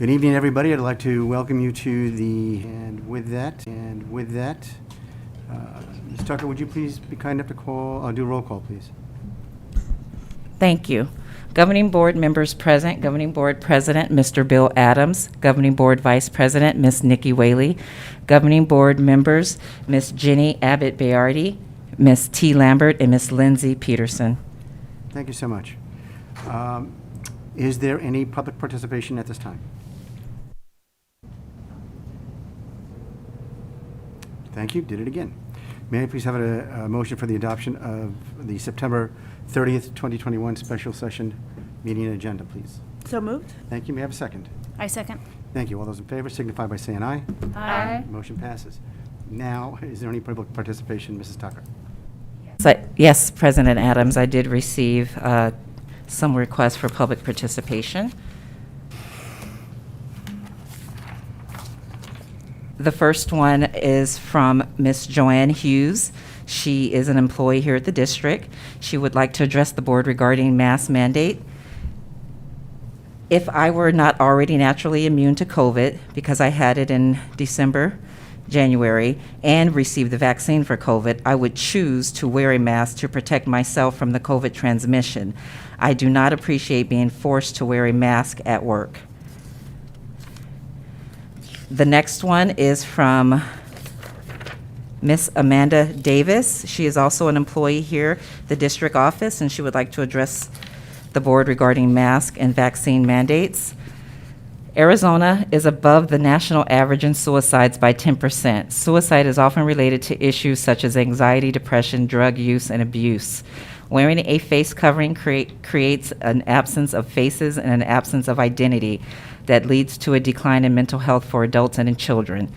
Good evening, everybody. I'd like to welcome you to the, Ms. Tucker, would you please be kind enough to do a roll call, please? Thank you. Governing Board members present, Governing Board President, Mr. Bill Adams, Governing Board Vice President, Ms. Nikki Whaley, Governing Board members, Ms. Jenny Abbott-Bayardi, Ms. T. Lambert, and Ms. Lindsay Peterson. Thank you so much. Is there any public participation at this time? Thank you. Did it again. May I please have a motion for the adoption of the September 30th, 2021 special session meeting agenda, please? So moved. Thank you. May I have a second? I second. Thank you. All those in favor signify by saying aye. Aye. Motion passes. Now, is there any public participation, Mrs. Tucker? Yes, President Adams, I did receive some requests for public participation. The first one is from Ms. Joanne Hughes. She is an employee here at the district. She would like to address the board regarding mask mandate. If I were not already naturally immune to COVID, because I had it in January, and received the vaccine for COVID, I would choose to wear a mask to protect myself from the COVID transmission. I do not appreciate being forced to wear a mask at work. The next one is from Miss Amanda Davis. She is also an employee here, the district office, and she would like to address the board regarding mask and vaccine mandates. Arizona is above the national average in suicides by 10%. Suicide is often related to issues such as anxiety, depression, drug use, and abuse. Wearing a face covering creates an absence of faces and an absence of identity that leads to a decline in mental health for adults and in children.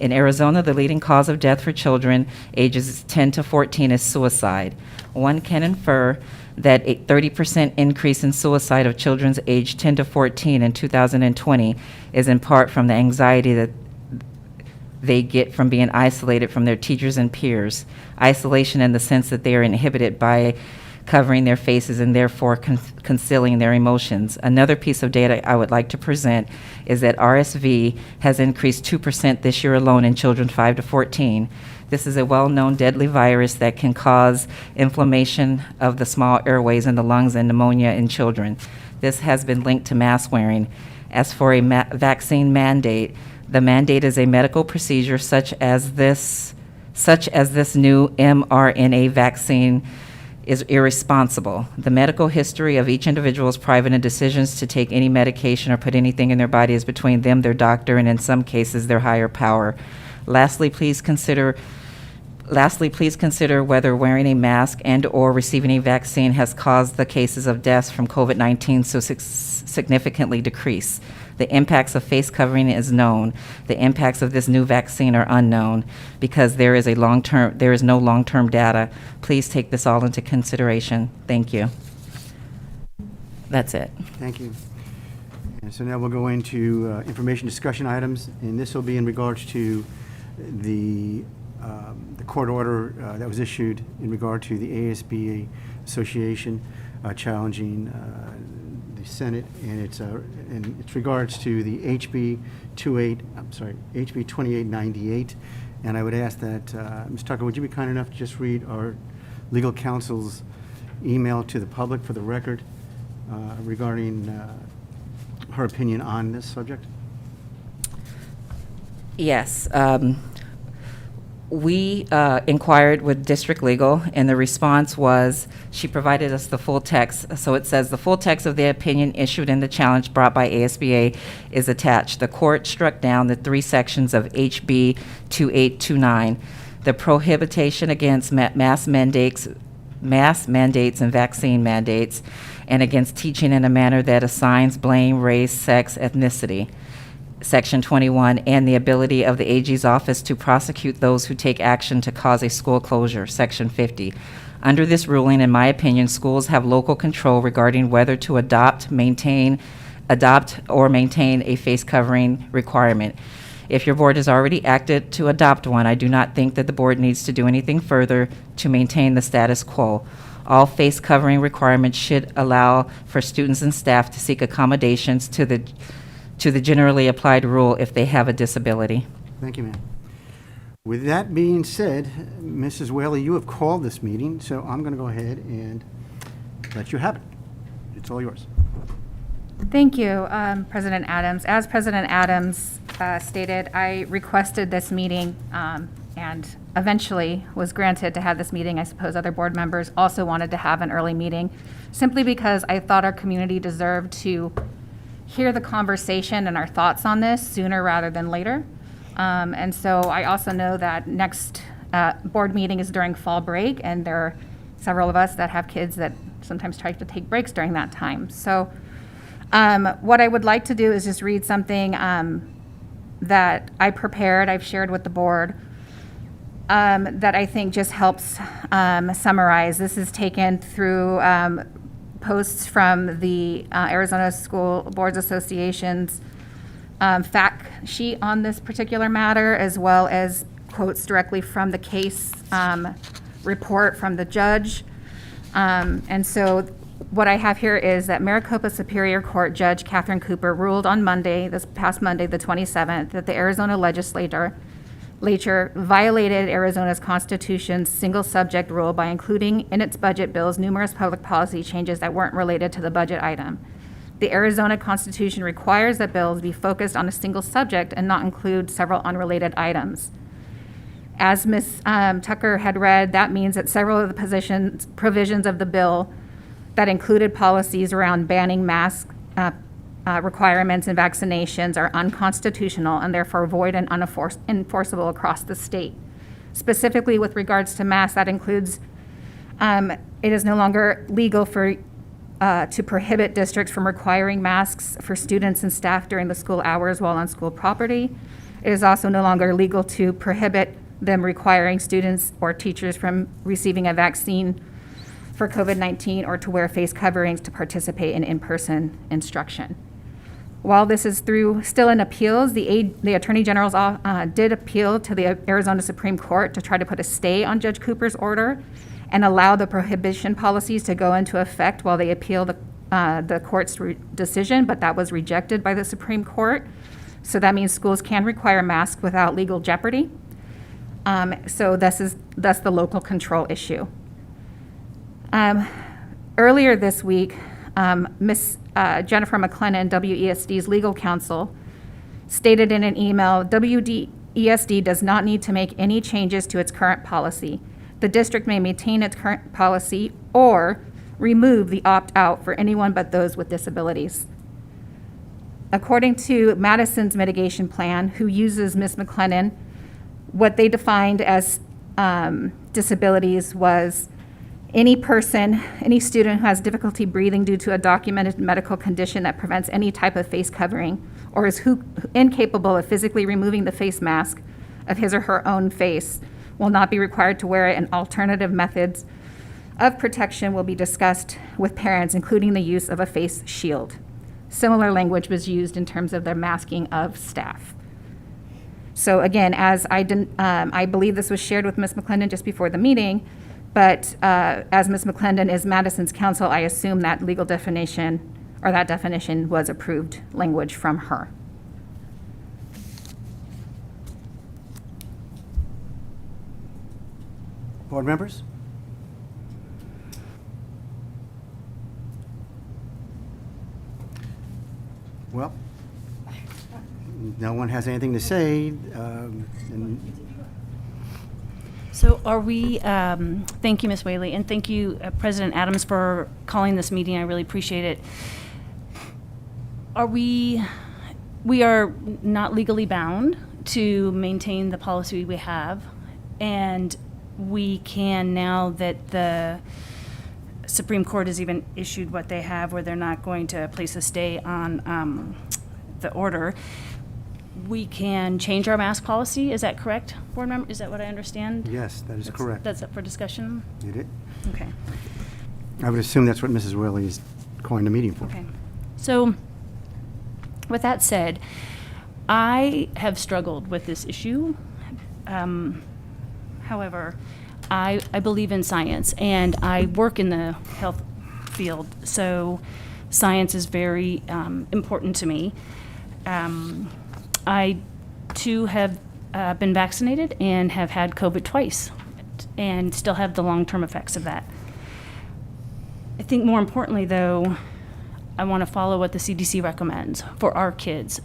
In Arizona, the leading cause of death for children ages 10 to 14 is suicide. One can infer that a 30% increase in suicide of children aged 10 to 14 in 2020 is in part from the anxiety that they get from being isolated from their teachers and peers. Isolation in the sense that they are inhibited by covering their faces and therefore concealing their emotions. Another piece of data I would like to present is that RSV has increased 2% this year alone in children 5 to 14. This is a well-known deadly virus that can cause inflammation of the small airways in the lungs and pneumonia in children. This has been linked to mask wearing. As for a vaccine mandate, the mandate is a medical procedure such as this new mRNA vaccine is irresponsible. The medical history of each individual is private, and decisions to take any medication or put anything in their body is between them, their doctor, and in some cases, their higher power. Lastly, please consider whether wearing a mask and/or receiving a vaccine has caused the cases of deaths from COVID-19 so significantly decrease. The impacts of face covering is known. The impacts of this new vaccine are unknown because there is no long-term data. Please take this all into consideration. Thank you. That's it. Thank you. And so now we'll go into information discussion items, and this will be in regards to the court order that was issued in regard to the ASBA Association challenging the Senate, and it's regards to the HB 2898. And I would ask that Ms. Tucker, would you be kind enough to just read our legal counsel's email to the public for the record regarding her opinion on this subject? Yes. We inquired with District Legal, and the response was she provided us the full text. So it says, the full text of the opinion issued in the challenge brought by ASBA is attached. The court struck down the 3 sections of HB 2829, the prohibition against mass mandates and vaccine mandates, and against teaching in a manner that assigns blame, race, sex, ethnicity. Section 21, and the ability of the AG's office to prosecute those who take action to cause a school closure, Section 50. Under this ruling, in my opinion, schools have local control regarding whether to adopt or maintain a face covering requirement. If your board has already acted to adopt one, I do not think that the board needs to do anything further to maintain the status quo. All face covering requirements should allow for students and staff to seek accommodations to the to the generally applied rule if they have a disability. Thank you, ma'am. With that being said, Mrs. Whaley, you have called this meeting, so I'm going to go ahead and let you have it. It's all yours. Thank you, President Adams. As President Adams stated, I requested this meeting and eventually was granted to have this meeting. I suppose other board members also wanted to have an early meeting, simply because I thought our community deserved to hear the conversation and our thoughts on this sooner rather than later. And so I also know that next board meeting is during fall break, and there are several of us that have kids that sometimes try to take breaks during that time. So what I would like to do is just read something that I prepared, I've shared with the board, that I think just helps summarize. This is taken through posts from the Arizona School Boards Association's fact sheet on this particular matter, as well as quotes directly from the case report from the judge. And so what I have here is that Maricopa Superior Court Judge Catherine Cooper ruled on Monday, this past Monday, the 27th, that the Arizona legislature violated Arizona's Constitution's single subject rule by including in its budget bills numerous public policy changes that weren't related to the budget item. The Arizona Constitution requires that bills be focused on a single subject and not include several unrelated items. As Ms. Tucker had read, that means that several of the provisions of the bill that included policies around banning mask requirements and vaccinations are unconstitutional and therefore void and unenforceable across the state. Specifically with regards to masks, that includes it is no longer legal to prohibit districts from requiring masks for students and staff during the school hours while on school property. It is also no longer legal to prohibit them requiring students or teachers from receiving a vaccine for COVID-19 or to wear face coverings to participate in in-person instruction. While this is still in appeals, the Attorney General's did appeal to the Arizona Supreme Court to try to put a stay on Judge Cooper's order and allow the prohibition policies to go into effect while they appeal the court's decision, but that was rejected by the Supreme Court. So that means schools can require masks without legal jeopardy. So thus the local control issue. Earlier this week, Ms. Jennifer McLennan, WESD's legal counsel, stated in an email, WESD does not need to make any changes to its current policy. The district may maintain its current policy or remove the opt-out for anyone but those with disabilities. According to Madison's mitigation plan, who uses Ms. McLennan, what they defined as disabilities was any person, any student who has difficulty breathing due to a documented medical condition that prevents any type of face covering or is incapable of physically removing the face mask of his or her own face will not be required to wear it, and alternative methods of protection will be discussed with parents, including the use of a face shield. Similar language was used in terms of the masking of staff. So again, as I believe this was shared with Ms. McLennan just before the meeting, but as Ms. McLennan is Madison's counsel, I assume that legal definition, or that definition was approved language from her. Board members? Well, no one has anything to say. So are we, thank you, Ms. Whaley, and thank you, President Adams, for calling this meeting. I really appreciate it. We are not legally bound to maintain the policy we have, and we can, now that the Supreme Court has even issued what they have, where they're not going to place a stay on the order, we can change our mask policy. Is that correct, board member? Is that what I understand? Yes, that is correct. That's up for discussion? Did it? Okay. I would assume that's what Mrs. Willie is calling the meeting for. Okay. So, with that said, I have struggled with this issue. However, I believe in science, and I work in the health field, so science is very important to me. I, too, have been vaccinated and have had COVID twice and still have the long-term effects of that. I think more importantly, though, I want to follow what the CDC recommends for our kids.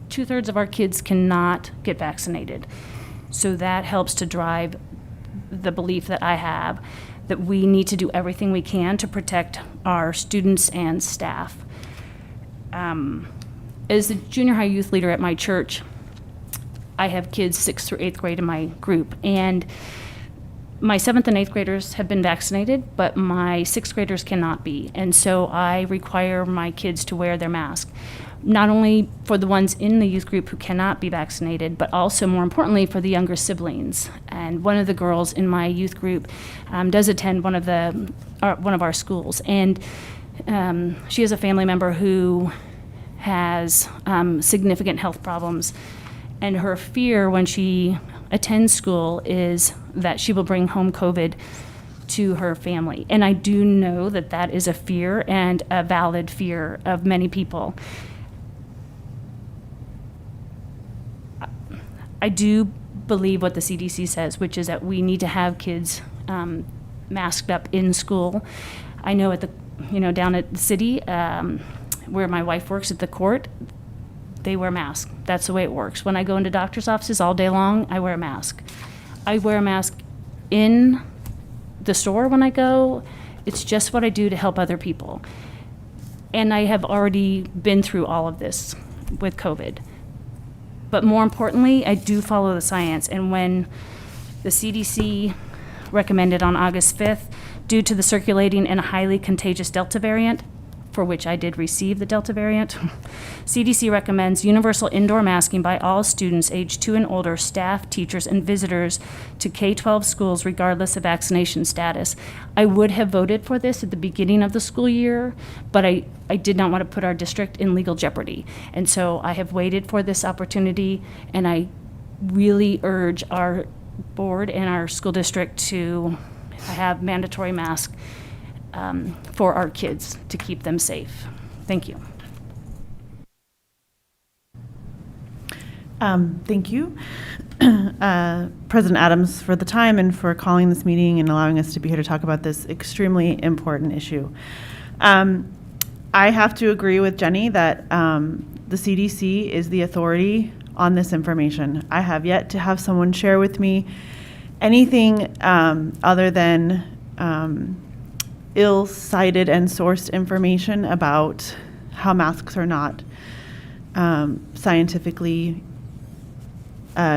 2/3 of our kids cannot get vaccinated. So that helps to drive the belief that I have that we need to do everything we can to protect our students and staff. As the junior high youth leader at my church, I have kids 6th through 8th grade in my group, and my 7th and 8th graders have been vaccinated, but my 6th graders cannot be. And so I require my kids to wear their mask, not only for the ones in the youth group who cannot be vaccinated, but also more importantly for the younger siblings. And one of the girls in my youth group does attend one of our schools, and she has a family member who has significant health problems, and her fear when she attends school is that she will bring home COVID to her family. And I do know that that is a fear, and a valid fear of many people. I do believe what the CDC says, which is that we need to have kids masked up in school. I know down at the city, where my wife works at the court, they wear masks. That's the way it works. When I go into doctor's offices all day long, I wear a mask. I wear a mask in the store when I go. It's just what I do to help other people. And I have already been through all of this with COVID. But more importantly, I do follow the science. And when the CDC recommended on August 5th, due to the circulating and highly contagious Delta variant, for which I did receive the Delta variant, CDC recommends universal indoor masking by all students age 2 and older, staff, teachers, and visitors to K-12 schools regardless of vaccination status. I would have voted for this at the beginning of the school year, but I did not want to put our district in legal jeopardy. And so I have waited for this opportunity, and I really urge our board and our school district to have mandatory masks for our kids to keep them safe. Thank you. Thank you, President Adams, for the time and for calling this meeting and allowing us to be here to talk about this extremely important issue. I have to agree with Jenny that the CDC is the authority on this information. I have yet to have someone share with me anything other than ill-cited and sourced information about how masks are not scientifically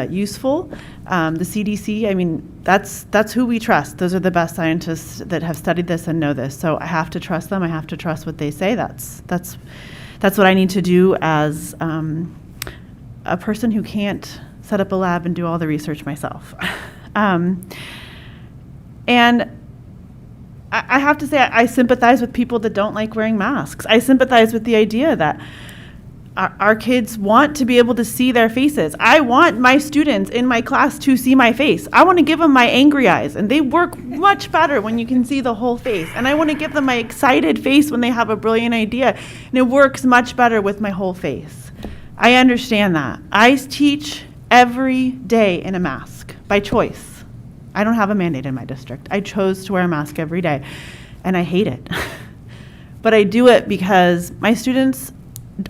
useful. The CDC, I mean, that's who we trust. Those are the best scientists that have studied this and know this. So I have to trust them. I have to trust what they say. That's what I need to do as a person who can't set up a lab and do all the research myself. And I have to say, I sympathize with people that don't like wearing masks. I sympathize with the idea that our kids want to be able to see their faces. I want my students in my class to see my face. I want to give them my angry eyes, and they work much better when you can see the whole face. And I want to give them my excited face when they have a brilliant idea, and it works much better with my whole face. I understand that. I teach every day in a mask by choice. I don't have a mandate in my district. I chose to wear a mask every day, and I hate it. But I do it because my students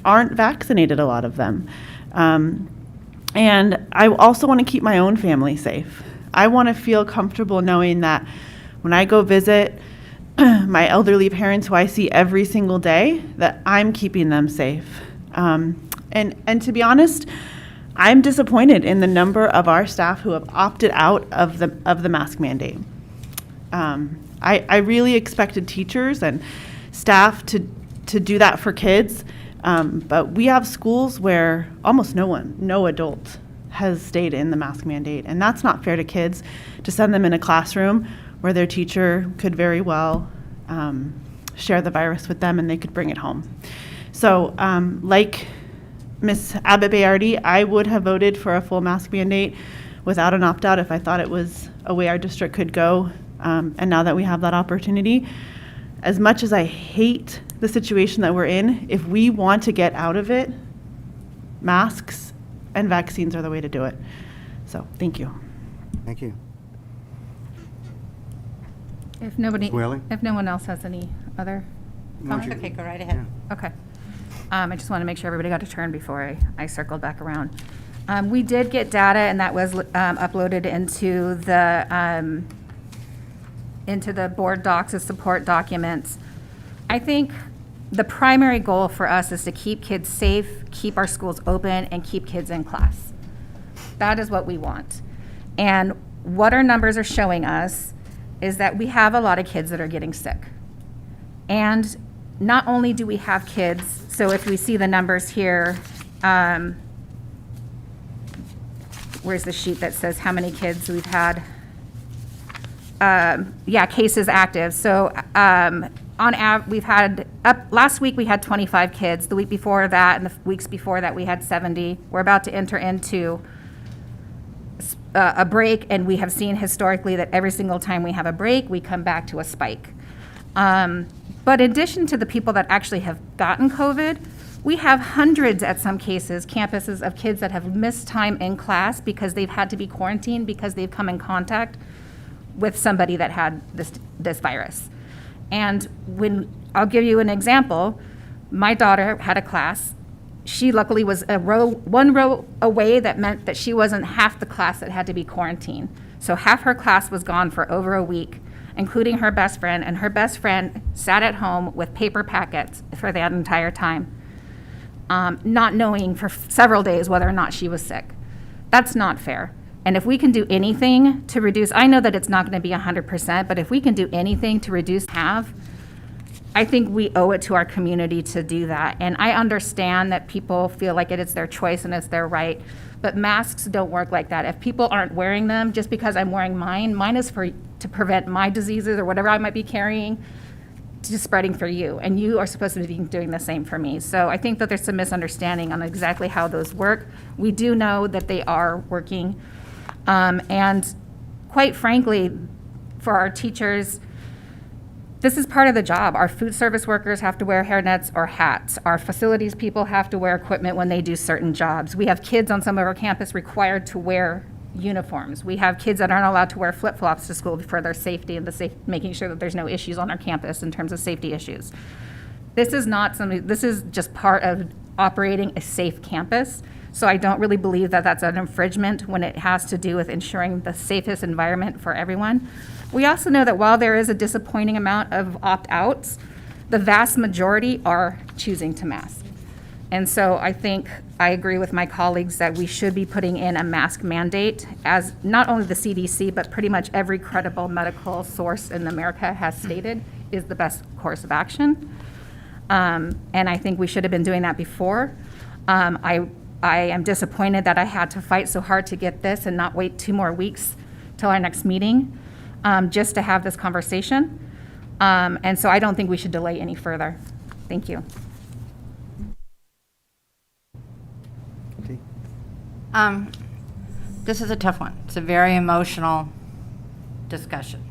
aren't vaccinated, a lot of them. And I also want to keep my own family safe. I want to feel comfortable knowing that when I go visit my elderly parents who I see every single day, that I'm keeping them safe. And to be honest, I'm disappointed in the number of our staff who have opted out of the mask mandate. I really expected teachers and staff to do that for kids, but we have schools where almost no adult has stayed in the mask mandate, and that's not fair to kids to send them in a classroom where their teacher could very well share the virus with them and they could bring it home. So like Ms. Abbott-Bayardi, I would have voted for a full mask mandate without an opt-out if I thought it was a way our district could go. And now that we have that opportunity, as much as I hate the situation that we're in, if we want to get out of it, masks and vaccines are the way to do it. So, thank you. Thank you. If nobody, Ms. Whaley? if no one else has any other comments? Okay, go right ahead. Okay. I just want to make sure everybody got a turn before I circled back around. We did get data, and that was uploaded into the board docs as support documents. I think the primary goal for us is to keep kids safe, keep our schools open, and keep kids in class. That is what we want. And what our numbers are showing us is that we have a lot of kids that are getting sick. And not only do we have kids, so if we see the numbers here, where's the sheet that says how many kids we've had? Cases active. So we've had, last week we had 25 kids. The week before that and the weeks before that we had 70. We're about to enter into a break, and we have seen historically that every single time we have a break, we come back to a spike. But in addition to the people that actually have gotten COVID, we have hundreds, at some cases, campuses of kids that have missed time in class because they've had to be quarantined because they've come in contact with somebody that had this virus. And I'll give you an example. My daughter had a class. She luckily was one row away. That meant that she wasn't half the class that had to be quarantined. So half her class was gone for over a week, including her best friend, and her best friend sat at home with paper packets for that entire time, not knowing for several days whether or not she was sick. That's not fair. And if we can do anything to reduce, I know that it's not going to be 100%, but if we can do anything to reduce half, I think we owe it to our community to do that. And I understand that people feel like it is their choice and it's their right, but masks don't work like that. If people aren't wearing them, just because I'm wearing mine is to prevent my diseases or whatever I might be carrying to spreading for you. And you are supposed to be doing the same for me. So I think that there's some misunderstanding on exactly how those work. We do know that they are working. And quite frankly, for our teachers, this is part of the job. Our food service workers have to wear hairnets or hats. Our facilities people have to wear equipment when they do certain jobs. We have kids on some of our campus required to wear uniforms. We have kids that aren't allowed to wear flip-flops to school for their safety and making sure that there's no issues on our campus in terms of safety issues. This is just part of operating a safe campus. So I don't really believe that that's an infringement when it has to do with ensuring the safest environment for everyone. We also know that while there is a disappointing amount of opt-outs, the vast majority are choosing to mask. And so I think I agree with my colleagues that we should be putting in a mask mandate, as not only the CDC, but pretty much every credible medical source in America has stated is the best course of action. And I think we should have been doing that before. I am disappointed that I had to fight so hard to get this and not wait 2 more weeks till our next meeting just to have this conversation. And so I don't think we should delay any further. Thank you. This is a tough one. It's a very emotional discussion.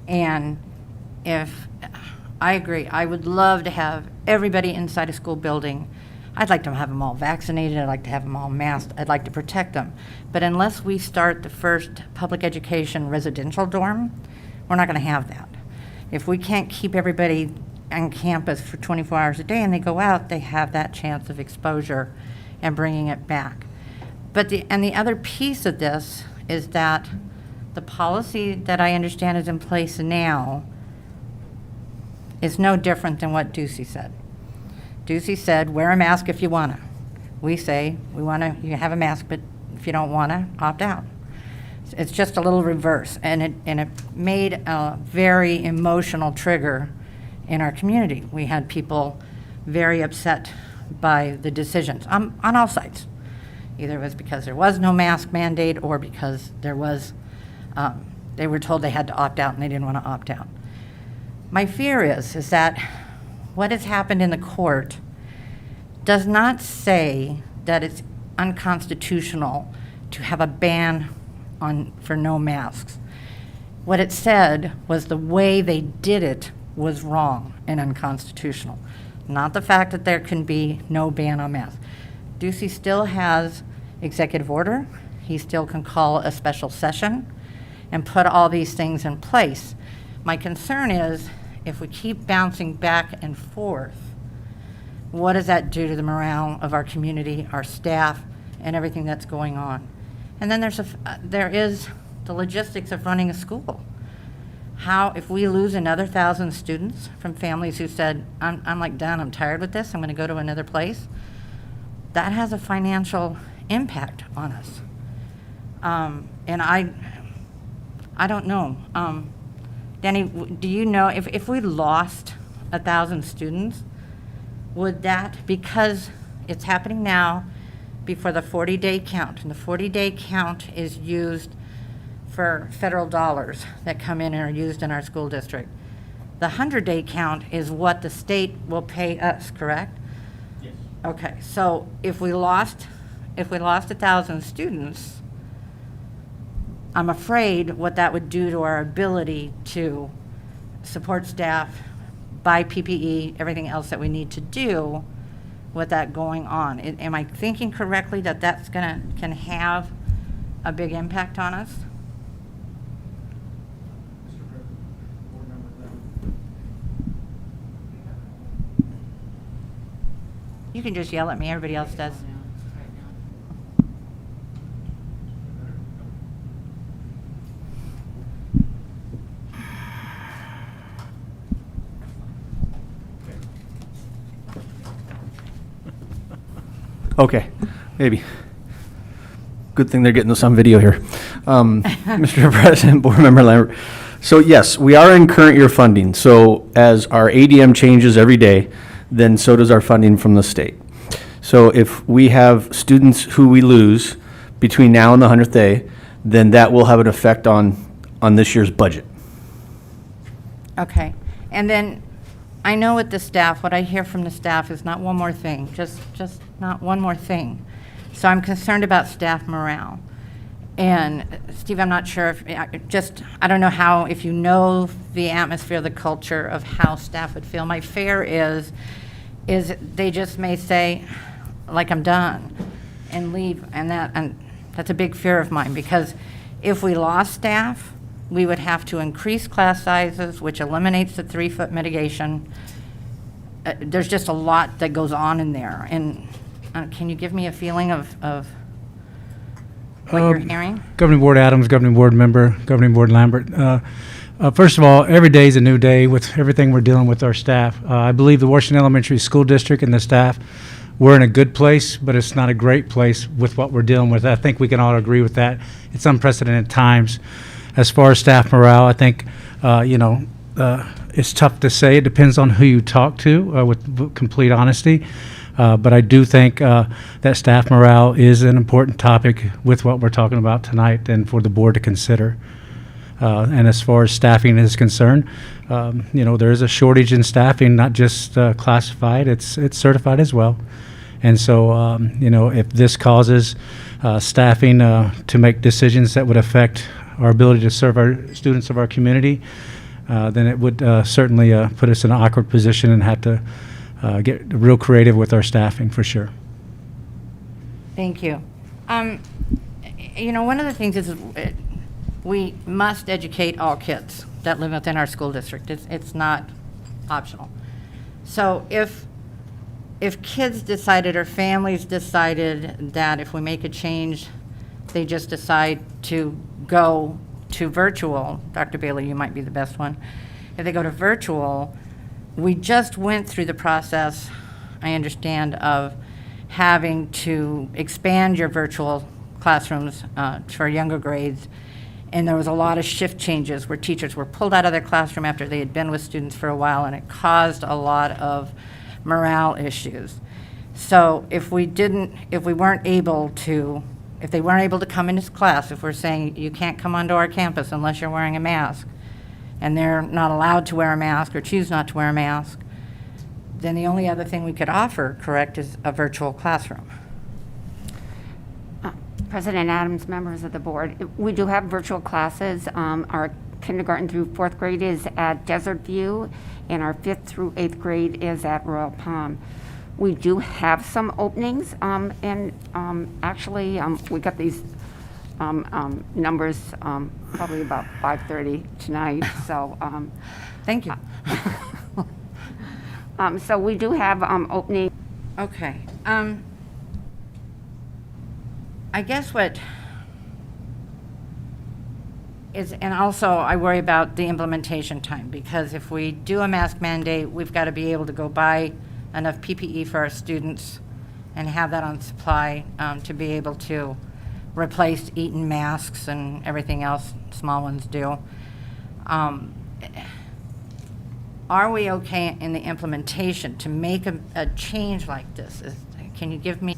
And I agree, I would love to have everybody inside a school building. I'd like to have them all vaccinated. I'd like to have them all masked. I'd like to protect them. But unless we start the first public education residential dorm, we're not going to have that. If we can't keep everybody on campus for 24 hours a day and they go out, they have that chance of exposure and bringing it back. But the other piece of this is that the policy that I understand is in place now is no different than what Ducey said. Ducey said, wear a mask if you want to. We say, you have a mask, but if you don't want to, opt out. It's just a little reverse, and it made a very emotional trigger in our community. We had people very upset by the decisions on all sides. Either it was because there was no mask mandate or because there was, they were told they had to opt out and they didn't want to opt out. My fear is that what has happened in the court does not say that it's unconstitutional to have a ban for no masks. What it said was the way they did it was wrong and unconstitutional, not the fact that there can be no ban on masks. Ducey still has executive order. He still can call a special session and put all these things in place. My concern is if we keep bouncing back and forth, what does that do to the morale of our community, our staff, and everything that's going on? And then there is the logistics of running a school. How, if we lose another 1,000 students from families who said, I'm like done, I'm tired with this, I'm going to go to another place, that has a financial impact on us. And I don't know. Danny, do you know if we lost 1,000 students, would that, because it's happening now before the 40-day count, and the 40-day count is used for federal dollars that come in and are used in our school district. The 100-day count is what the state will pay us, correct? Yes. Okay, so if we lost 1,000 students, I'm afraid what that would do to our ability to support staff, buy PPE, everything else that we need to do with that going on. Am I thinking correctly that that's can have a big impact on us? You can just yell at me, everybody else does. Okay, maybe. Good thing they're getting this on video here. Mr. President, Board Member Lambert. So yes, we are in current year funding. So as our ADM changes every day, then so does our funding from the state. So if we have students who we lose between now and the 100th day, then that will have an effect on this year's budget. Okay, and then I know with the staff, what I hear from the staff is not one more thing, just not one more thing. So I'm concerned about staff morale. And Steve, I'm not sure if, I don't know how, if you know the atmosphere, the culture of how staff would feel. My fear is they just may say, like, I'm done, and leave, and that's a big fear of mine, because if we lost staff, we would have to increase class sizes, which eliminates the 3-foot mitigation. There's just a lot that goes on in there, and can you give me a feeling of what you're hearing? Governing Board Adams, Governing Board Member, Governing Board Lambert. First of all, every day is a new day with everything we're dealing with our staff. I believe the Washington Elementary School District and the staff, we're in a good place, but it's not a great place with what we're dealing with. I think we can all agree with that. It's unprecedented times. As far as staff morale, I think, it's tough to say. It depends on who you talk to, with complete honesty. But I do think that staff morale is an important topic with what we're talking about tonight and for the board to consider. And as far as staffing is concerned, there is a shortage in staffing, not just classified, it's certified as well. And so, if this causes staffing to make decisions that would affect our ability to serve our students of our community, then it would certainly put us in an awkward position and have to get real creative with our staffing, for sure. Thank you. One of the things is we must educate all kids that live within our school district. It's not optional. So if kids decided or families decided that if we make a change, they just decide to go to virtual, Dr. Bailey, you might be the best one. If they go to virtual, we just went through the process, I understand, of having to expand your virtual classrooms for younger grades. And there was a lot of shift changes where teachers were pulled out of their classroom after they had been with students for a while, and it caused a lot of morale issues. So if they weren't able to come into class, if we're saying you can't come onto our campus unless you're wearing a mask, and they're not allowed to wear a mask or choose not to wear a mask, then the only other thing we could offer, correct, is a virtual classroom. President Adams, members of the board, we do have virtual classes. Our kindergarten through 4th grade is at Desert View, and our 5th through 8th grade is at Royal Palm. We do have some openings, and actually, we got these numbers probably about 5:30 tonight, so. Thank you. So we do have opening. Okay. I guess what is, and also I worry about the implementation time, because if we do a mask mandate, we've got to be able to go buy enough PPE for our students and have that on supply to be able to replace eaten masks and everything else small ones do. Are we okay in the implementation to make a change like this? Can you give me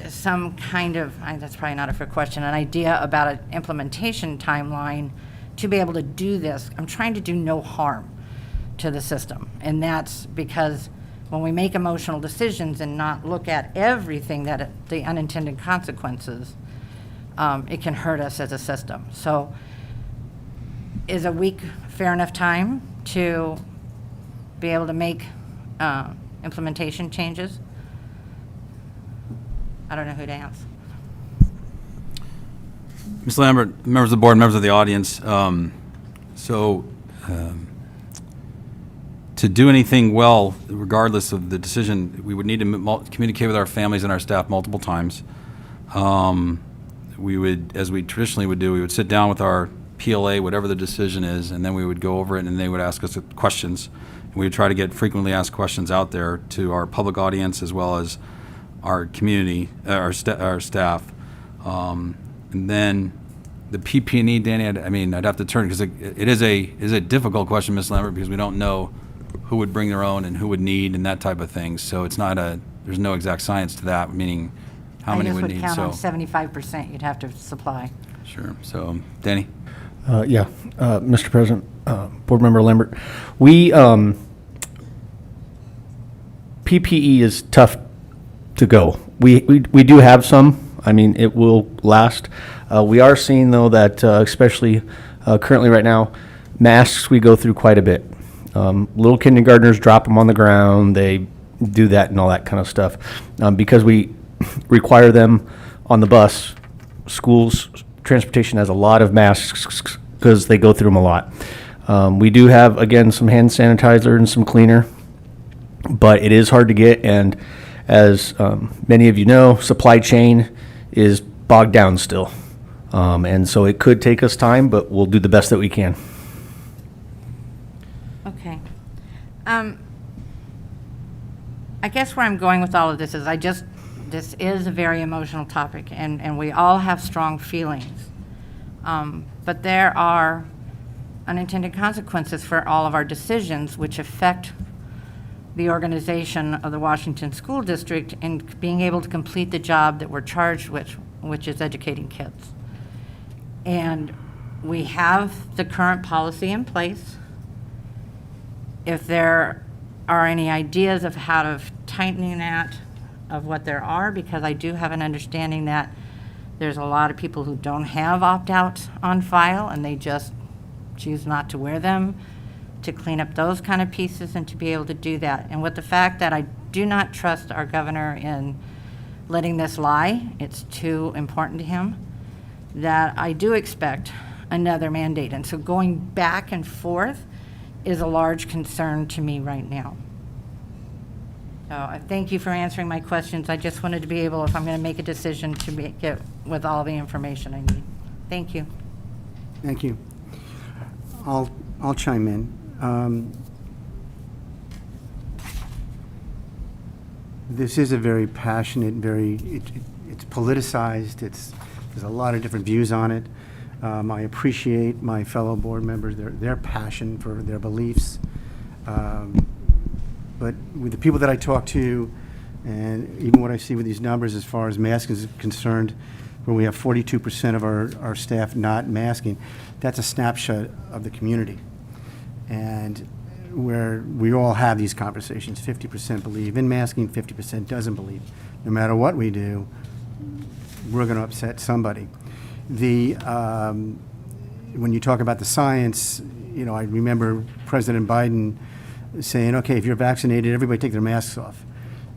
some kind of, that's probably not a fair question, an idea about an implementation timeline to be able to do this? I'm trying to do no harm to the system, and that's because when we make emotional decisions and not look at everything that the unintended consequences, it can hurt us as a system. So is a week fair enough time to be able to make implementation changes? I don't know who to ask. Ms. Lambert, members of the board, members of the audience, to do anything well, regardless of the decision, we would need to communicate with our families and our staff multiple times. We would, as we traditionally would do, we would sit down with our PLA, whatever the decision is, and then we would go over it, and they would ask us questions. And we would try to get frequently asked questions out there to our public audience as well as our community, our staff. And then the PP&E, Danny, I'd have to turn, because it is a difficult question, Ms. Lambert, because we don't know who would bring their own and who would need and that type of thing. So it's not there's no exact science to that, meaning how many would need. I just would So count on 75% you'd have to supply. sure. So Danny. Mr. President, Board Member Lambert, we, PPE is tough to go. We do have some. It will last. We are seeing, though, that especially currently right now, masks we go through quite a bit. Little kindergartners drop them on the ground. They do that and all that kind of stuff. Because we require them on the bus, schools, transportation has a lot of masks because they go through them a lot. We do have, again, some hand sanitizer and some cleaner, but it is hard to get, and as many of you know, supply chain is bogged down still. And so it could take us time, but we'll do the best that we can. Okay. I guess where I'm going with all of this is this is a very emotional topic, and we all have strong feelings. But there are unintended consequences for all of our decisions, which affect the organization of the Washington School District in being able to complete the job that we're charged with, which is educating kids. And we have the current policy in place. If there are any ideas of how to tightening that, of what there are, because I do have an understanding that there's a lot of people who don't have opt-outs on file and they just choose not to wear them, to clean up those kind of pieces and to be able to do that. And with the fact that I do not trust our governor in letting this lie, it's too important to him, that I do expect another mandate. And so going back and forth is a large concern to me right now. So I thank you for answering my questions. I just wanted to be able, if I'm going to make a decision, to make it with all the information I need. Thank you. Thank you. I'll chime in. This is a very passionate, it's politicized. There's a lot of different views on it. I appreciate my fellow board members, their passion for their beliefs. But with the people that I talk to, and even what I see with these numbers as far as masks is concerned, where we have 42% of our staff not masking, that's a snapshot of the community. And where we all have these conversations, 50% believe in masking, 50% doesn't believe. No matter what we do, we're going to upset somebody. When you talk about the science, I remember President Biden saying, okay, if you're vaccinated, everybody take their masks off.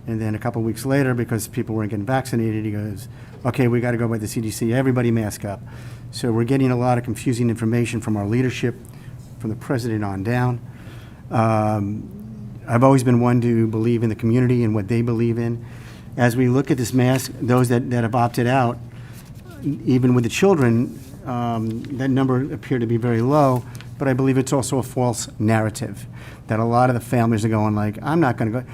And then a couple weeks later, because people weren't getting vaccinated, he goes, okay, we got to go by the CDC, everybody mask up. So we're getting a lot of confusing information from our leadership, from the president on down. I've always been one to believe in the community and what they believe in. As we look at this mask, those that have opted out, even with the children, that number appeared to be very low, but I believe it's also a false narrative, that a lot of the families are going like, I'm not going to go.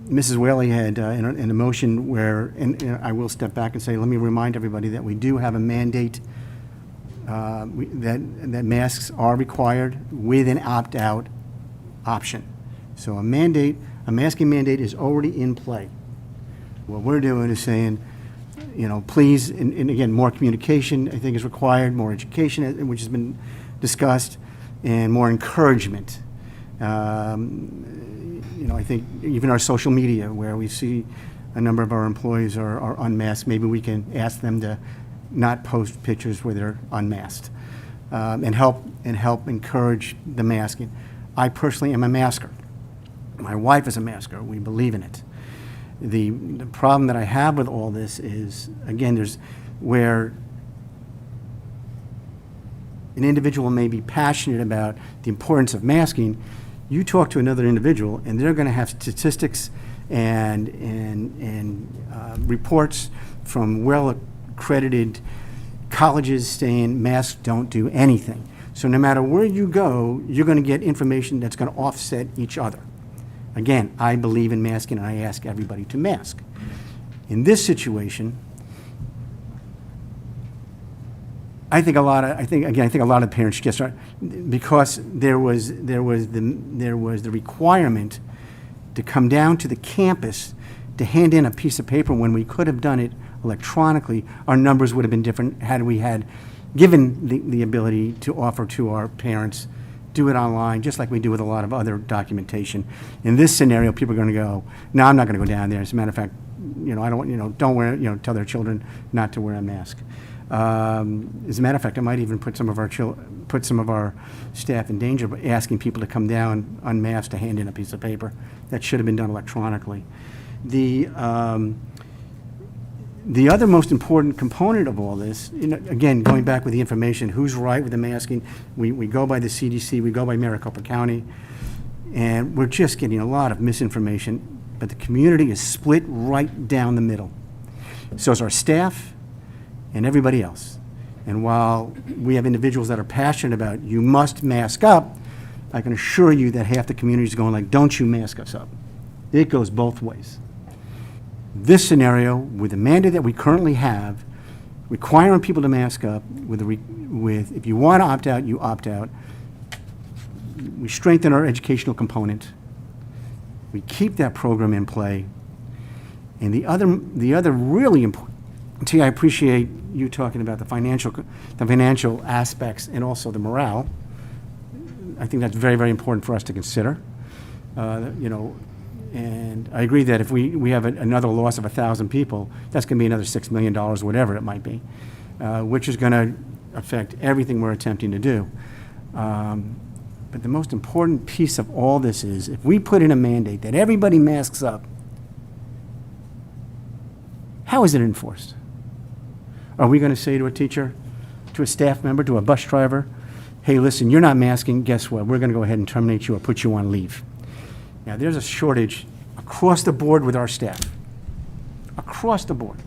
Mrs. Whaley had an emotion where, and I will step back and say, let me remind everybody that we do have a mandate that masks are required with an opt-out option. So a masking mandate is already in play. What we're doing is saying, please, and again, more communication, I think, is required, more education, which has been discussed, and more encouragement. I think even our social media, where we see a number of our employees are unmasked, maybe we can ask them to not post pictures where they're unmasked, and help encourage the masking. I personally am a masker. My wife is a masker. We believe in it. The problem that I have with all this is, again, there's where an individual may be passionate about the importance of masking. You talk to another individual, and they're going to have statistics and reports from well-accredited colleges saying masks don't do anything. So no matter where you go, you're going to get information that's going to offset each other. Again, I believe in masking, and I ask everybody to mask. In this situation, I think a lot of parents just are, because there was the requirement to come down to the campus to hand in a piece of paper when we could have done it electronically. Our numbers would have been different had we had given the ability to offer to our parents, do it online, just like we do with a lot of other documentation. In this scenario, people are going to go, no, I'm not going to go down there. As a matter of fact, I don't wear, tell their children not to wear a mask. As a matter of fact, I might even put some of our staff in danger by asking people to come down unmasked to hand in a piece of paper. That should have been done electronically. The other most important component of all this, again, going back with the information, who's right with the masking, we go by the CDC, we go by Maricopa County, and we're just getting a lot of misinformation, but the community is split right down the middle. So is our staff and everybody else. And while we have individuals that are passionate about, you must mask up, I can assure you that half the community is going like, don't you mask us up. It goes both ways. This scenario, with the mandate that we currently have, requiring people to mask up, with if you want to opt out, you opt out. We strengthen our educational component. We keep that program in play. And the other really important, I appreciate you talking about the financial aspects and also the morale. I think that's very, very important for us to consider. And I agree that if we have another loss of 1,000 people, that's going to be another $6 million, whatever it might be, which is going to affect everything we're attempting to do. But the most important piece of all this is, if we put in a mandate that everybody masks up, how is it enforced? Are we going to say to a teacher, to a staff member, to a bus driver, hey, listen, you're not masking, guess what? We're going to go ahead and terminate you or put you on leave. Now, there's a shortage across the board with our staff. Across the board.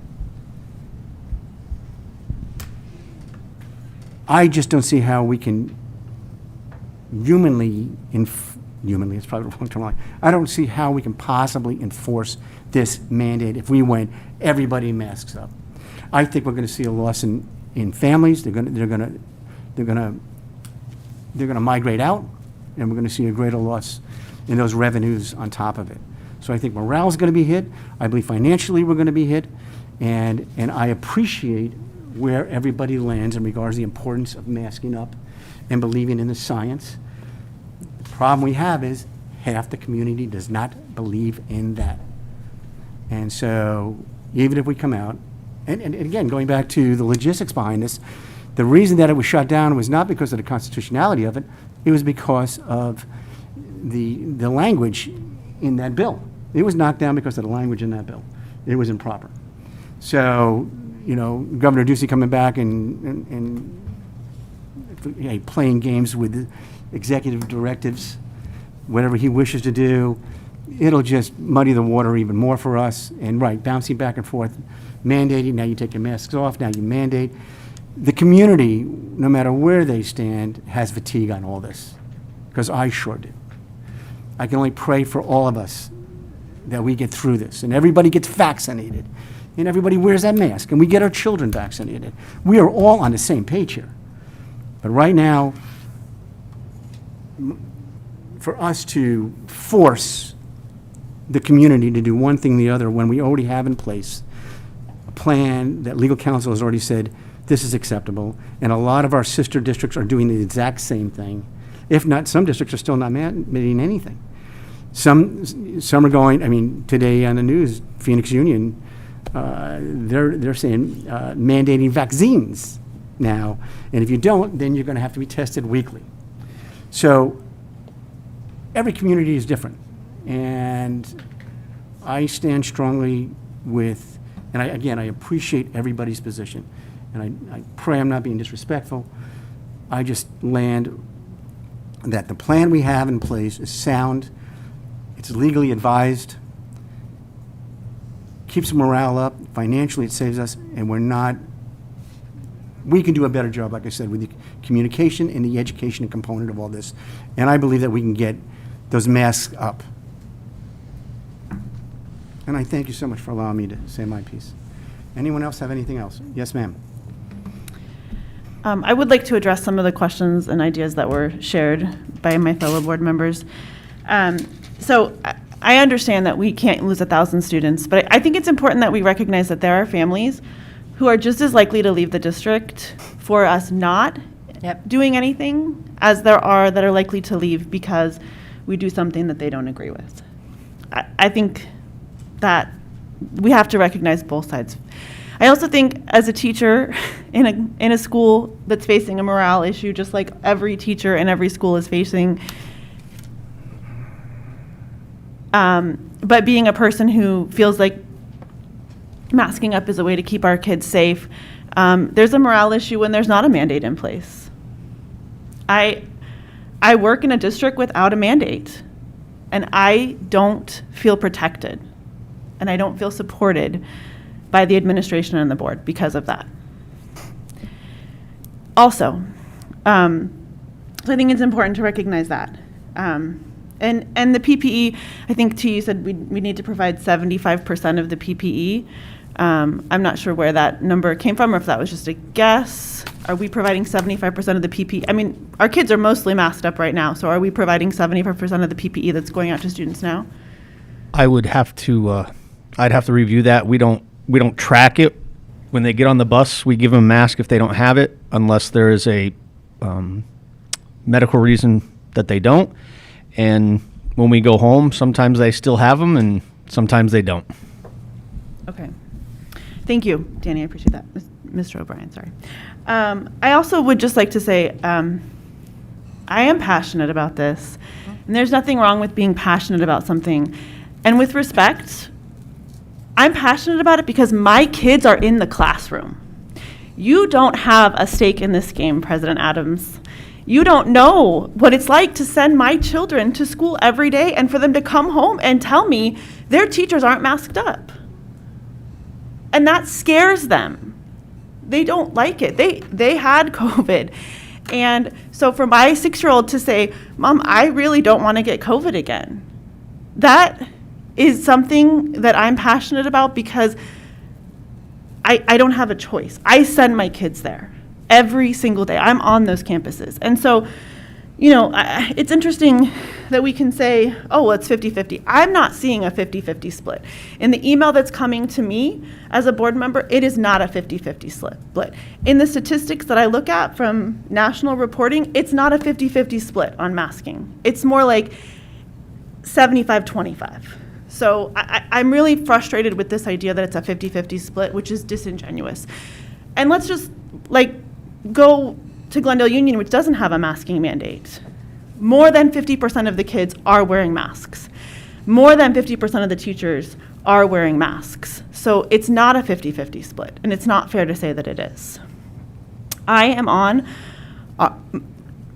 I just don't see how we can humanly, it's probably the wrong term, I don't see how we can possibly enforce this mandate if we went, everybody masks up. I think we're going to see a loss in families. They're going to migrate out, and we're going to see a greater loss in those revenues on top of it. So I think morale is going to be hit. I believe financially we're going to be hit, and I appreciate where everybody lands in regards to the importance of masking up and believing in the science. The problem we have is half the community does not believe in that. And so even if we come out, and again, going back to the logistics behind this, the reason that it was shut down was not because of the constitutionality of it, it was because of the language in that bill. It was knocked down because of the language in that bill. It was improper. So, Governor Ducey coming back and playing games with executive directives, whatever he wishes to do, it'll just muddy the water even more for us. And bouncing back and forth, mandating, now you take your masks off, now you mandate. The community, no matter where they stand, has fatigue on all this, because I sure do. I can only pray for all of us that we get through this, and everybody gets vaccinated, and everybody wears that mask, and we get our children vaccinated. We are all on the same page here. But right now, for us to force the community to do one thing or the other when we already have in place a plan that legal counsel has already said this is acceptable, and a lot of our sister districts are doing the exact same thing. If not, some districts are still not mandating anything. Some are going, today on the news, Phoenix Union, they're saying mandating vaccines now, and if you don't, then you're going to have to be tested weekly. So every community is different, and I stand strongly with, and I appreciate everybody's position, and I pray I'm not being disrespectful. I just land that the plan we have in place is sound, it's legally advised, keeps morale up, financially it saves us, and we can do a better job, like I said, with the communication and the education component of all this. And I believe that we can get those masks up. And I thank you so much for allowing me to say my piece. Anyone else have anything else? Yes, ma'am. I would like to address some of the questions and ideas that were shared by my fellow board members. So I understand that we can't lose 1,000 students, but I think it's important that we recognize that there are families who are just as likely to leave the district for us not doing anything as there are that are likely to leave because we do something that they don't agree with. I think that we have to recognize both sides. I also think as a teacher in a school that's facing a morale issue, just like every teacher in every school is facing, but being a person who feels like masking up is a way to keep our kids safe, there's a morale issue when there's not a mandate in place. I work in a district without a mandate, and I don't feel protected, and I don't feel supported by the administration and the board because of that. Also, so I think it's important to recognize that. And the PPE, I think T, you said we need to provide 75% of the PPE. I'm not sure where that number came from or if that was just a guess. Are we providing 75% of the PPE? I mean, our kids are mostly masked up right now, so are we providing 75% of the PPE that's going out to students now? I would have to, I'd have to review that. We don't track it. When they get on the bus, we give them a mask if they don't have it, unless there is a medical reason that they don't. And when we go home, sometimes they still have them and sometimes they don't. Okay. Thank you, Danny. I appreciate that. Mr. O'Brien, sorry. I also would just like to say I am passionate about this, and there's nothing wrong with being passionate about something. And with respect, I'm passionate about it because my kids are in the classroom. You don't have a stake in this game, President Adams. You don't know what it's like to send my children to school every day and for them to come home and tell me their teachers aren't masked up. And that scares them. They don't like it. They had COVID. And so for my 6-year-old to say, Mom, I really don't want to get COVID again, that is something that I'm passionate about because I don't have a choice. I send my kids there every single day. I'm on those campuses. And so, it's interesting that we can say, oh, well, it's 50-50. I'm not seeing a 50-50 split. In the email that's coming to me as a board member, it is not a 50-50 split. In the statistics that I look at from national reporting, it's not a 50-50 split on masking. It's more like 75-25. So I'm really frustrated with this idea that it's a 50-50 split, which is disingenuous. And let's just go to Glendale Union, which doesn't have a masking mandate. more than 50% of the kids are wearing masks. More than 50% of the teachers are wearing masks. So it's not a 50-50 split, and it's not fair to say that it is. I am on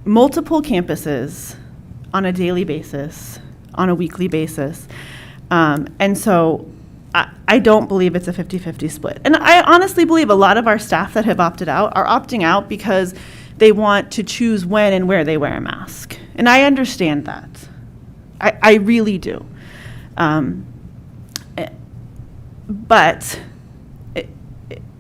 multiple campuses on a daily basis, on a weekly basis, and so I don't believe it's a 50-50 split. And I honestly believe a lot of our staff that have opted out are opting out because they want to choose when and where they wear a mask. And I understand that. I really do. But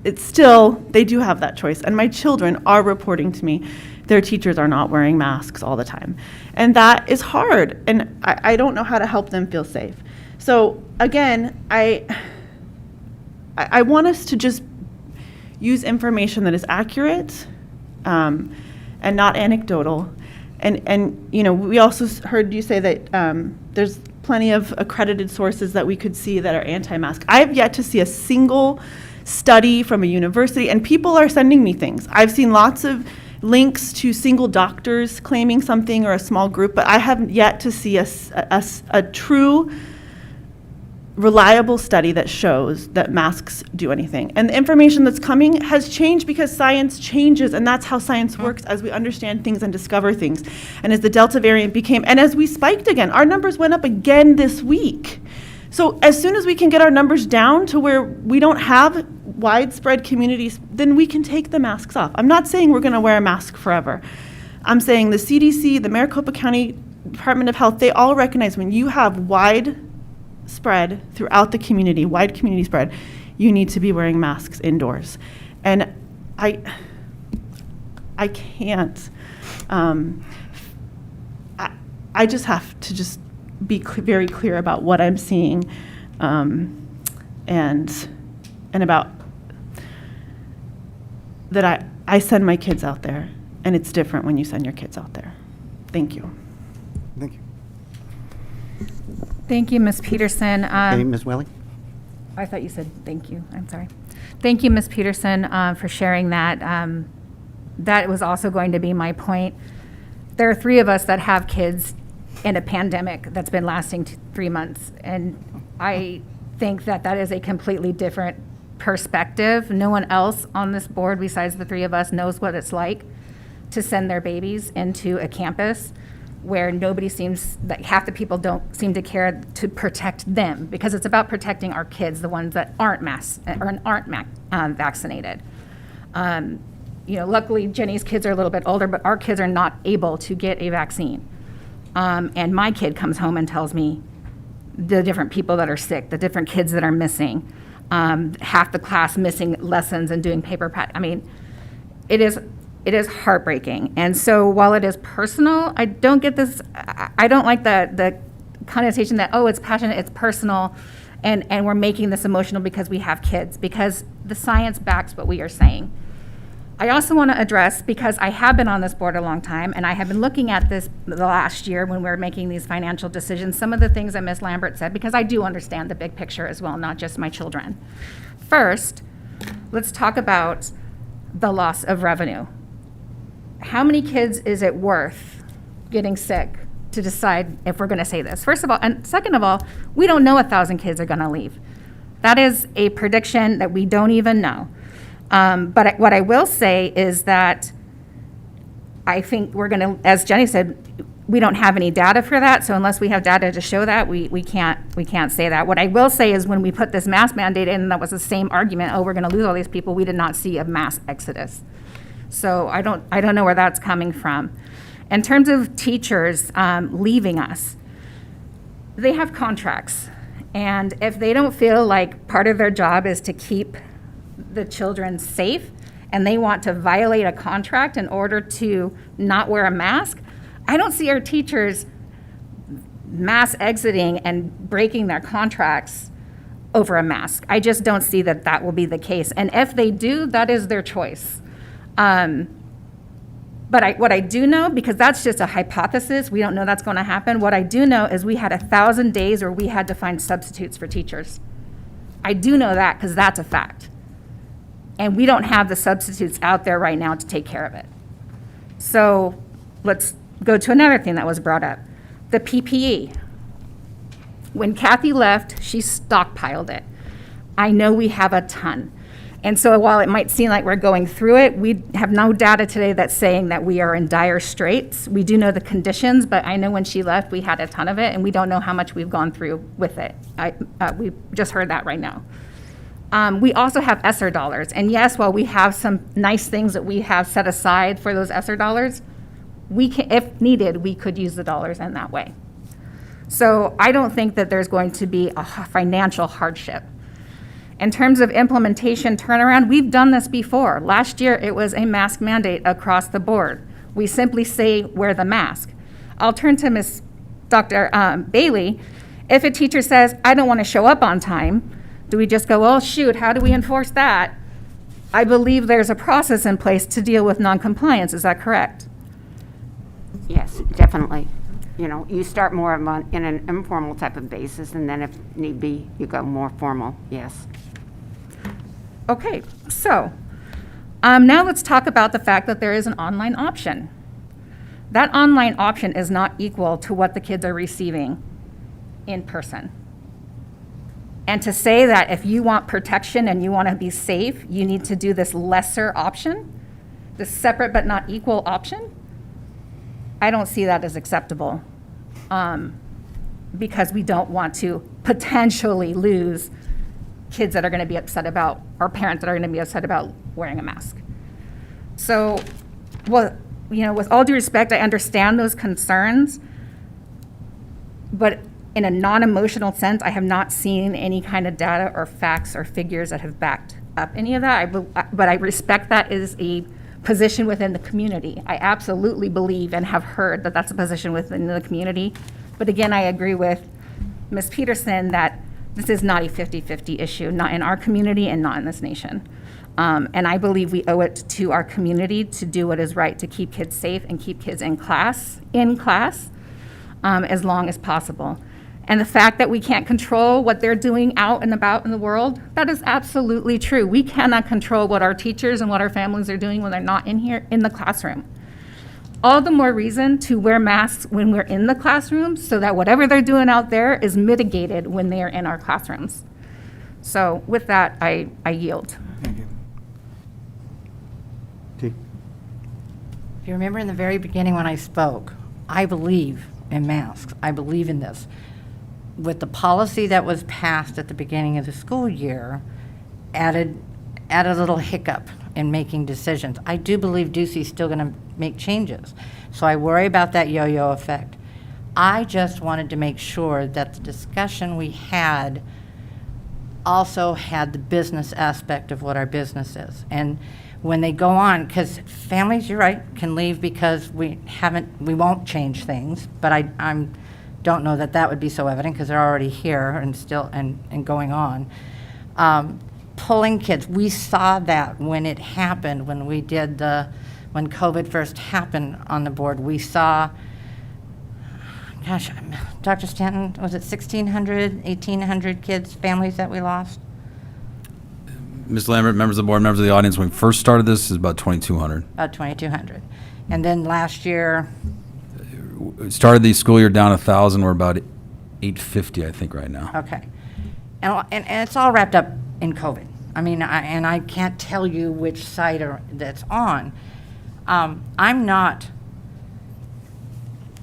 it's still, they do have that choice. And my children are reporting to me their teachers are not wearing masks all the time. And that is hard. And I don't know how to help them feel safe. So again, I want us to just use information that is accurate and not anecdotal. And you know, we also heard you say that there's plenty of accredited sources that we could see that are anti-mask. I have yet to see a single study from a university, and people are sending me things. I've seen lots of links to single doctors claiming something or a small group, but I haven't yet to see a true reliable study that shows that masks do anything. And the information that's coming has changed because science changes, and that's how science works as we understand things and discover things. And as the Delta variant became, and as we spiked again, our numbers went up again this week. So as soon as we can get our numbers down to where we don't have widespread communities, then we can take the masks off. I'm not saying we're going to wear a mask forever. I'm saying the CDC, the Maricopa County Department of Health, they all recognize when you have wide spread throughout the community, wide community spread, you need to be wearing masks indoors. And I can't, I just have to just be very clear about what I'm seeing and about that I send my kids out there, and it's different when you send your kids out there. Thank you. Thank you. Thank you, Ms. Peterson. Okay, Ms. Welling? I thought you said thank you. I'm sorry. Thank you, Ms. Peterson, for sharing that. That was also going to be my point. There are 3 of us that have kids in a pandemic that's been lasting 3 months, and I think that that is a completely different perspective. No one else on this board besides the 3 of us knows what it's like to send their babies into a campus where nobody seems, that half the people don't seem to care to protect them, because it's about protecting our kids, the ones that aren't vaccinated. You know, luckily Jenny's kids are a little bit older, but our kids are not able to get a vaccine. And my kid comes home and tells me the different people that are sick, the different kids that are missing, half the class missing lessons and doing paper I mean, it is heartbreaking. And so while it is personal, I don't get this, I don't like the connotation that, oh, it's passionate, it's personal, and we're making this emotional because we have kids, because the science backs what we are saying. I also want to address, because I have been on this board a long time, and I have been looking at this the last year when we were making these financial decisions, some of the things that Ms. Lambert said, because I do understand the big picture as well, not just my children. First, let's talk about the loss of revenue. How many kids is it worth getting sick to decide if we're going to say this? First of all, and second of all, we don't know 1,000 kids are going to leave. That is a prediction that we don't even know. But what I will say is that I think we're going to, as Jenny said, we don't have any data for that. So unless we have data to show that, we can't say that. What I will say is when we put this mask mandate in, that was the same argument. Oh, we're going to lose all these people. We did not see a mass exodus. So I don't know where that's coming from. In terms of teachers leaving us, they have contracts. And if they don't feel like part of their job is to keep the children safe, and they want to violate a contract in order to not wear a mask, I don't see our teachers mass exiting and breaking their contracts over a mask. I just don't see that that will be the case. And if they do, that is their choice. But what I do know, because that's just a hypothesis, we don't know that's going to happen. What I do know is we had 1,000 days where we had to find substitutes for teachers. I do know that because that's a fact. And we don't have the substitutes out there right now to take care of it. So let's go to another thing that was brought up, the PPE. When Kathy left, she stockpiled it. I know we have a ton. And so while it might seem like we're going through it, we have no data today that's saying that we are in dire straits. We do know the conditions, but I know when she left, we had a ton of it, and we don't know how much we've gone through with it. We just heard that right now. We also have ESSER dollars. And yes, while we have some nice things that we have set aside for those ESSER dollars, we can, if needed, we could use the dollars in that way. So I don't think that there's going to be a financial hardship. In terms of implementation turnaround, we've done this before. Last year, it was a mask mandate across the board. We simply say, wear the mask. I'll turn to Dr. Bailey. If a teacher says, I don't want to show up on time, do we just go, oh, shoot, how do we enforce that? I believe there's a process in place to deal with noncompliance. Is that correct? Yes, definitely. You know, you start more in an informal type of basis, and then if need be, you go more formal, yes. Okay, so now let's talk about the fact that there is an online option. That online option is not equal to what the kids are receiving in person. And to say that if you want protection and you want to be safe, you need to do this lesser option, this separate but not equal option, I don't see that as acceptable, because we don't want to potentially lose kids that are going to be upset about, or parents that are going to be upset about wearing a mask. So, well, you know, with all due respect, I understand those concerns, but in a non-emotional sense, I have not seen any kind of data or facts or figures that have backed up any of that. But I respect that is a position within the community. I absolutely believe and have heard that that's a position within the community. But again, I agree with Ms. Peterson that this is not a 50-50 issue, not in our community and not in this nation. And I believe we owe it to our community to do what is right to keep kids safe and keep kids in class as long as possible. And the fact that we can't control what they're doing out and about in the world, that is absolutely true. We cannot control what our teachers and what our families are doing when they're not in here in the classroom. All the more reason to wear masks when we're in the classroom so that whatever they're doing out there is mitigated when they are in our classrooms. So with that, I yield. Thank you. T. If you remember in the very beginning when I spoke, I believe in masks. I believe in this. With the policy that was passed at the beginning of the school year, added a little hiccup in making decisions. I do believe Ducey's still going to make changes. So I worry about that yo-yo effect. I just wanted to make sure that the discussion we had also had the business aspect of what our business is. And when they go on, because families, you're right, can leave because we won't change things, but I don't know that would be so evident because they're already here and still and going on. Pulling kids, we saw that when it happened, when COVID first happened on the board. We saw, gosh, Dr. Stanton, was it 1,600, 1,800 kids, families that we lost? Ms. Lambert, members of the board, members of the audience, when we first started this, it was about 2,200. About 2,200. And then last year, We started the school year down 1,000. We're about 850, I think, right now. okay. And it's all wrapped up in COVID. I mean, I can't tell you which side that's on. I'm not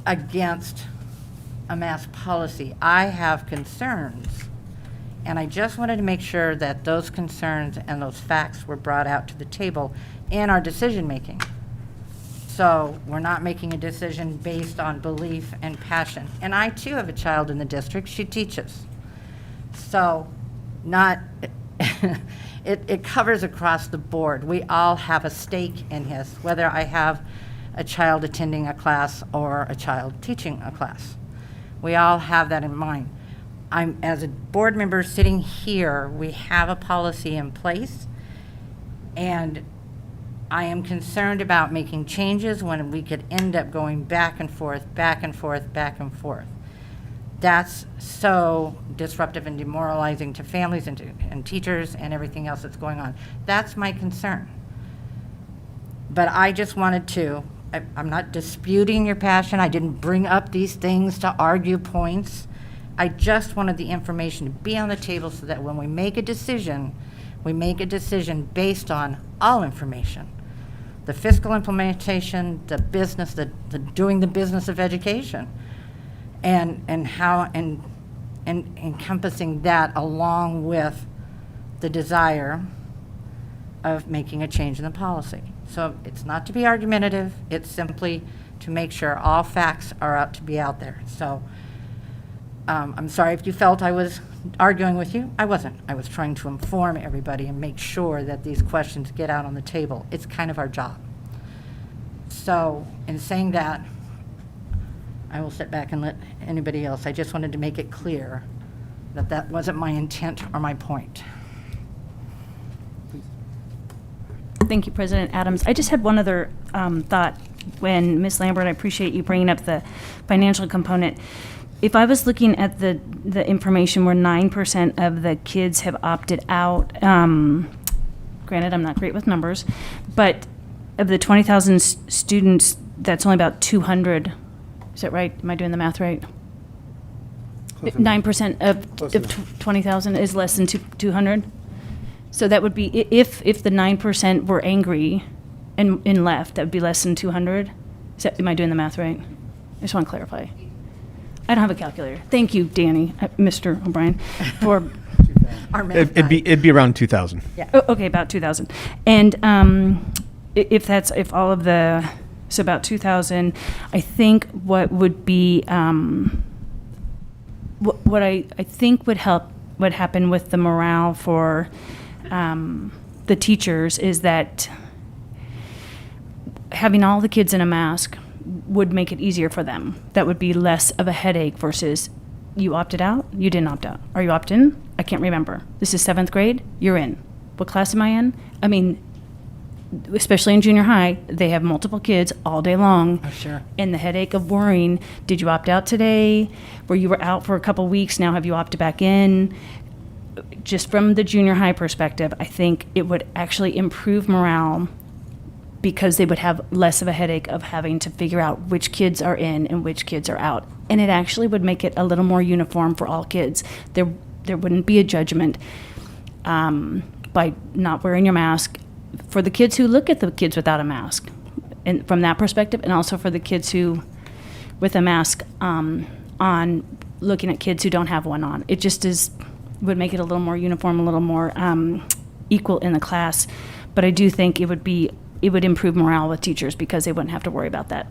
against a mask policy. I have concerns, and I just wanted to make sure that those concerns and those facts were brought out to the table in our decision-making. So we're not making a decision based on belief and passion. And I, too, have a child in the district. She teaches. So it covers across the board. We all have a stake in this, whether I have a child attending a class or a child teaching a class. We all have that in mind. As a board member sitting here, we have a policy in place, and I am concerned about making changes when we could end up going back and forth, back and forth, back and forth. That's so disruptive and demoralizing to families and teachers and everything else that's going on. That's my concern. But I just wanted to I'm not disputing your passion. I didn't bring up these things to argue points. I just wanted the information to be on the table so that when we make a decision based on all information. The fiscal implementation, the business, the doing the business of education, and how, and encompassing that along with the desire of making a change in the policy. So it's not to be argumentative, it's simply to make sure all facts are out to be out there. So I'm sorry if you felt I was arguing with you. I wasn't. I was trying to inform everybody and make sure that these questions get out on the table. It's kind of our job. So in saying that, I will sit back and let anybody else. I just wanted to make it clear that that wasn't my intent or my point. Thank you, President Adams. I just had one other thought when Ms. Lambert, I appreciate you bringing up the financial component. If I was looking at the information where 9% of the kids have opted out, granted, I'm not great with numbers, but of the 20,000 students, that's only about 200. Is that right? Am I doing the math right? 9% of 20,000 is less than 200? So that would be, if the 9% were angry and left, that would be less than 200? Am I doing the math right? I just want to clarify. I don't have a calculator. Thank you, Danny, Mr. O'Brien, for. Our math guy. It'd be around 2,000. Yeah. Oh, okay, about 2,000. And if all of the, so about 2,000, I think what would be, what I think would happen with the morale for the teachers is that having all the kids in a mask would make it easier for them. That would be less of a headache versus you opted out, you didn't opt out. Are you opt in? I can't remember. This is 7th grade, you're in. What class am I in? I mean, especially in junior high, they have multiple kids all day long. Oh, sure. And the headache of worrying, did you opt out today? Where you were out for a couple weeks, now have you opted back in? Just from the junior high perspective, I think it would actually improve morale because they would have less of a headache of having to figure out which kids are in and which kids are out. And it actually would make it a little more uniform for all kids. There wouldn't be a judgment by not wearing your mask for the kids who look at the kids without a mask, and from that perspective, and also for the kids who, with a mask on, looking at kids who don't have one on. It just would make it a little more uniform, a little more equal in the class. But I do think it would improve morale with teachers because they wouldn't have to worry about that.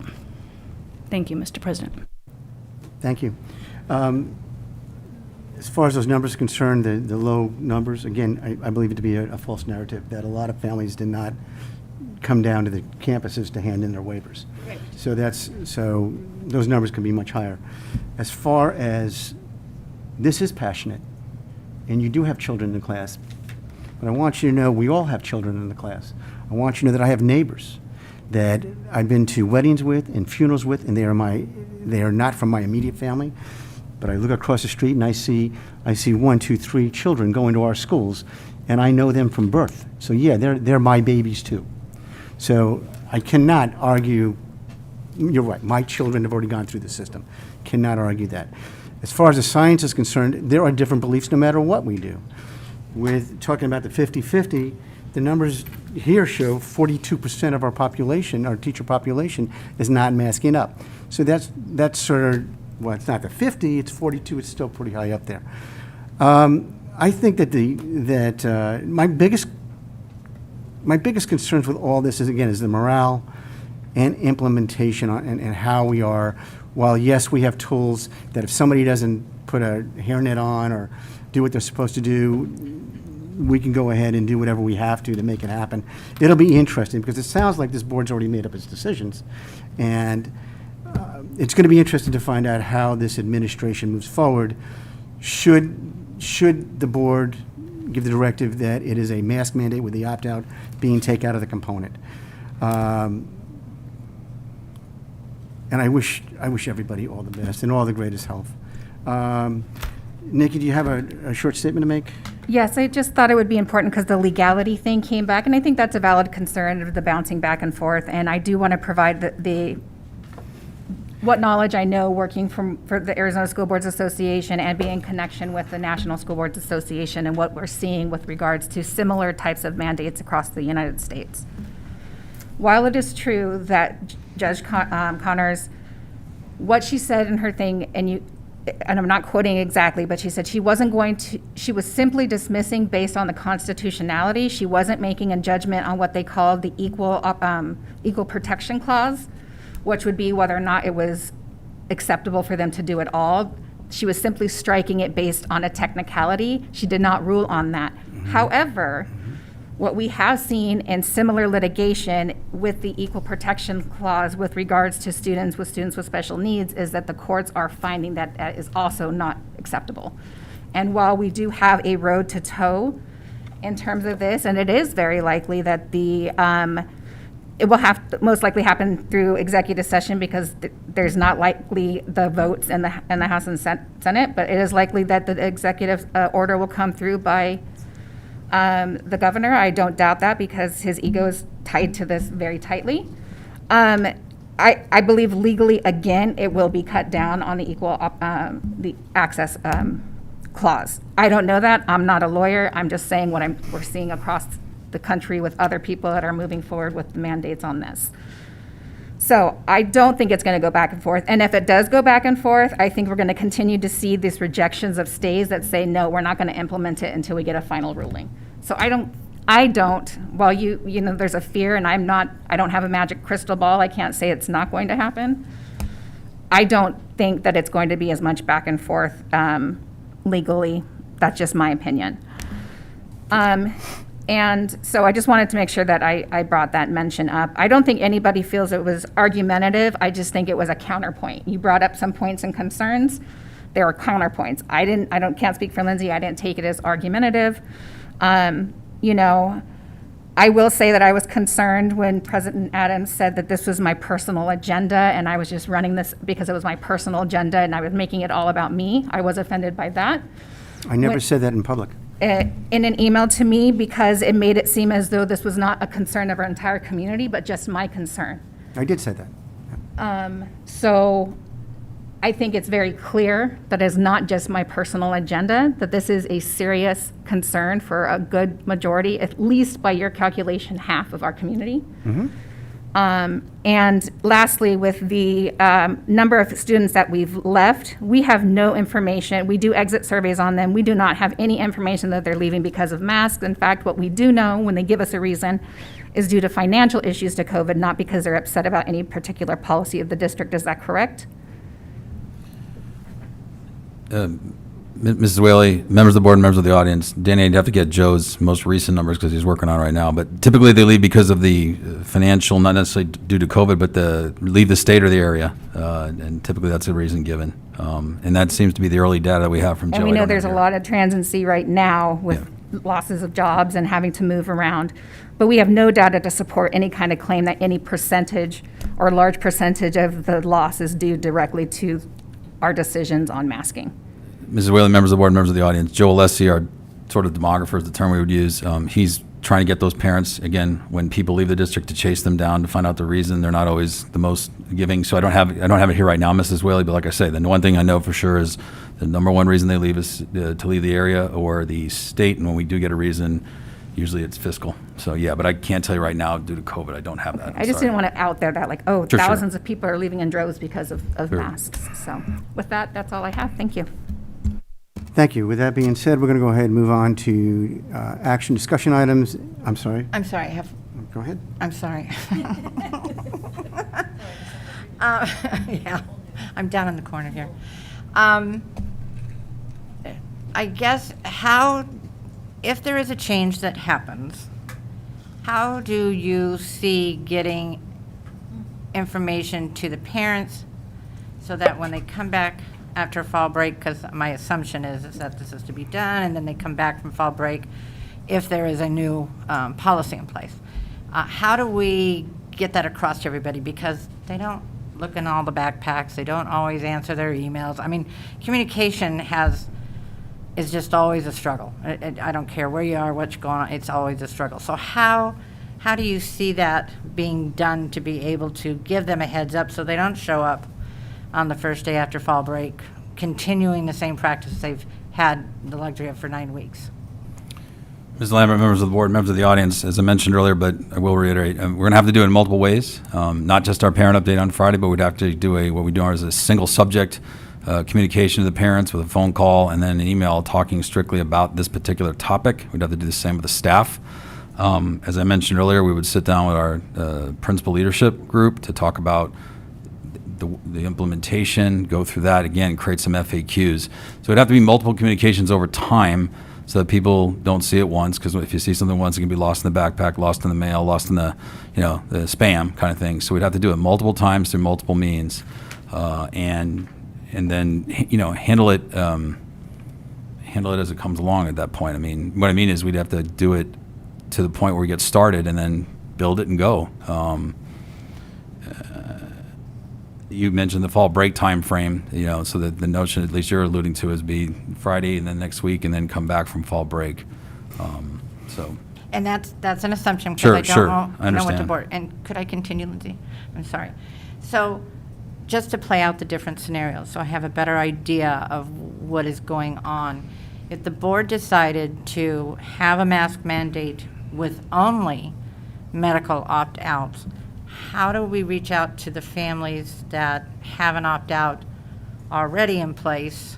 Thank you, Mr. President. Thank you. As far as those numbers are concerned, the low numbers, again, I believe it to be a false narrative that a lot of families did not come down to the campuses to hand in their waivers. Right. So those numbers can be much higher. As far as this is passionate, and you do have children in the class, but I want you to know we all have children in the class. I want you to know that I have neighbors that I've been to weddings with and funerals with, and they are not from my immediate family. But I look across the street and I see 1, 2, 3 children going to our schools, and I know them from birth. So yeah, they're my babies too. So I cannot argue. You're right. My children have already gone through the system. Cannot argue that. As far as the science is concerned, there are different beliefs no matter what we do. With talking about the 50-50, the numbers here show 42% of our population, our teacher population, is not masking up. So that's sort of, well, it's not the 50, it's 42, it's still pretty high up there. I think that my biggest concerns with all this is the morale and implementation and how we are. While yes, we have tools that if somebody doesn't put a hairnet on or do what they're supposed to do, we can go ahead and do whatever we have to make it happen. It'll be interesting because it sounds like this board's already made up its decisions, and it's going to be interesting to find out how this administration moves forward. Should the board give the directive that it is a mask mandate with the opt-out being taken out of the component? And I wish everybody all the best and all the greatest health. Nikki, do you have a short statement to make? Yes, I just thought it would be important because the legality thing came back, and I think that's a valid concern of the bouncing back and forth. And I do want to provide what knowledge I know working for the Arizona School Boards Association and being in connection with the National School Boards Association and what we're seeing with regards to similar types of mandates across the United States. While it is true that Judge Connors, what she said in her thing, and I'm not quoting exactly, but she said she was simply dismissing based on the constitutionality. She wasn't making a judgment on what they called the equal protection clause, which would be whether or not it was acceptable for them to do it all. She was simply striking it based on a technicality. She did not rule on that. However, what we have seen in similar litigation with the equal protection clause with regards to students with special needs is that the courts are finding that that is also not acceptable. And while we do have a road to toe in terms of this, and it is very likely that it will have to most likely happen through executive session because there's not likely the votes in the House and Senate, but it is likely that the executive order will come through by the governor. I don't doubt that because his ego is tied to this very tightly. I believe legally, again, it will be cut down on the access clause. I don't know that. I'm not a lawyer. I'm just saying what we're seeing across the country with other people that are moving forward with mandates on this. So I don't think it's going to go back and forth. And if it does go back and forth, I think we're going to continue to see these rejections of stays that say, no, we're not going to implement it until we get a final ruling. So I don't, well, you know, there's a fear and I don't have a magic crystal ball. I can't say it's not going to happen. I don't think that it's going to be as much back and forth legally. That's just my opinion. And so I just wanted to make sure that I brought that mention up. I don't think anybody feels it was argumentative. I just think it was a counterpoint. You brought up some points and concerns. There are counterpoints. Can't speak for Lindsay. I didn't take it as argumentative. You know, I will say that I was concerned when President Adams said that this was my personal agenda and I was just running this because it was my personal agenda and I was making it all about me. I was offended by that. I never said that in public. In an email to me because it made it seem as though this was not a concern of our entire community, but just my concern. I did say that. So I think it's very clear that it's not just my personal agenda, that this is a serious concern for a good majority, at least by your calculation, half of our community. And lastly, with the number of students that we've left, we have no information. We do exit surveys on them. We do not have any information that they're leaving because of masks. In fact, what we do know when they give us a reason is due to financial issues to COVID, not because they're upset about any particular policy of the district. Is that correct? Mrs. Whaley, members of the board, members of the audience, Danny, I'd have to get Joe's most recent numbers because he's working on it right now. But typically they leave because of the financial, not necessarily due to COVID, but leave the state or the area. And typically that's the reason given. And that seems to be the early data that we have from Joe. And we know there's a lot of transiency right now with losses of jobs and having to move around. But we have no data to support any kind of claim that any percentage or large percentage of the loss is due directly to our decisions on masking. Mrs. Whaley, members of the board, members of the audience, Joe Alessi, our sort of demographer is the term we would use. He's trying to get those parents, again, when people leave the district, to chase them down to find out the reason. They're not always the most giving. So I don't have it here right now, Mrs. Whaley, but like I say, the one thing I know for sure is the number one reason they leave is to leave the area or the state. And when we do get a reason, usually it's fiscal. So yeah, but I can't tell you right now due to COVID. I don't have that. I just didn't want to out there that like, oh, Sure. thousands of people are leaving in droves because of Sure. masks. So with that, that's all I have. Thank you. Thank you. With that being said, we're going to go ahead and move on to action discussion items. I'm sorry. I'm sorry, Go ahead. I'm sorry. Yeah, I'm down in the corner here. I guess if there is a change that happens, how do you see getting information to the parents so that when they come back after fall break, because my assumption is that this is to be done, and then they come back from fall break, if there is a new policy in place. How do we get that across to everybody? Because they don't look in all the backpacks. They don't always answer their emails. I mean, communication is just always a struggle. I don't care where you are, what's going on, it's always a struggle. So how do you see that being done to be able to give them a heads up so they don't show up on the first day after fall break, continuing the same practice they've had the luxury of for 9 weeks? Ms. Lambert, members of the board, members of the audience, as I mentioned earlier, but I will reiterate, we're going to have to do it in multiple ways. Not just our parent update on Friday, but we'd have to do what we do as a single subject communication to the parents with a phone call and then an email talking strictly about this particular topic. We'd have to do the same with the staff. As I mentioned earlier, we would sit down with our principal leadership group to talk about the implementation, go through that, again, create some FAQs. So it'd have to be multiple communications over time so that people don't see it once, because if you see something once, it can be lost in the backpack, lost in the mail, lost in the, the spam kind of thing. So we'd have to do it multiple times through multiple means, and then, handle it as it comes along at that point. I mean, what I mean is we'd have to do it to the point where we get started and then build it and go. You mentioned the fall break time frame, so that the notion, at least you're alluding to, is be Friday and then next week and then come back from fall break. And that's an assumption, Sure, because I sure. don't I know what the understand. board, and could I continue, Lindsay? I'm sorry. So just to play out the different scenarios, so I have a better idea of what is going on. If the board decided to have a mask mandate with only medical opt-outs, how do we reach out to the families that have an opt-out already in place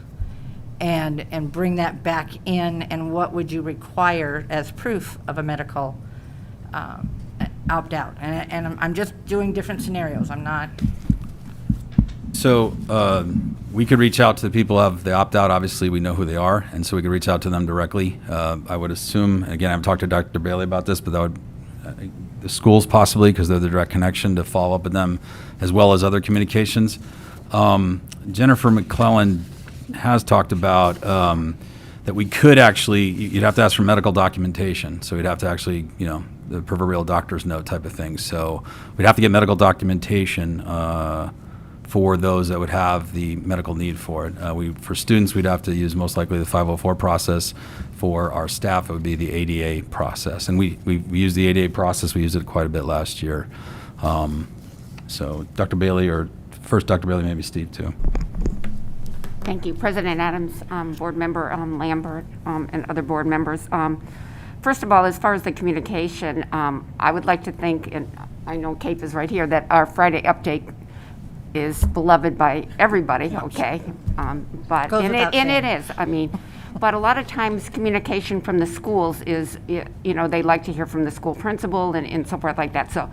and bring that back in, and what would you require as proof of a medical opt-out? And I'm just doing different scenarios. I'm not. So we could reach out to the people who have the opt-out. Obviously, we know who they are, and so we could reach out to them directly. I would assume, again, I've talked to Dr. Bailey about this, but that would the schools possibly, because they're the direct connection, to follow up with them, as well as other communications. Jennifer McClellan has talked about that we could actually, you'd have to ask for medical documentation. So we'd have to actually, the proverbial doctor's note type of thing. So we'd have to get medical documentation for those that would have the medical need for it. For students, we'd have to use most likely the 504 process. For our staff, it would be the ADA process. And we use the ADA process. We used it quite a bit last year. So Dr. Bailey, or first Dr. Bailey, maybe Steve too. Thank you. President Adams, Board Member Lambert, and other board members. First of all, as far as the communication, I would like to think, and I know Kate is right here, that our Friday update is beloved by everybody, okay? But Goes and without it saying. is. I mean, but a lot of times communication from the schools is, they like to hear from the school principal and so forth like that. So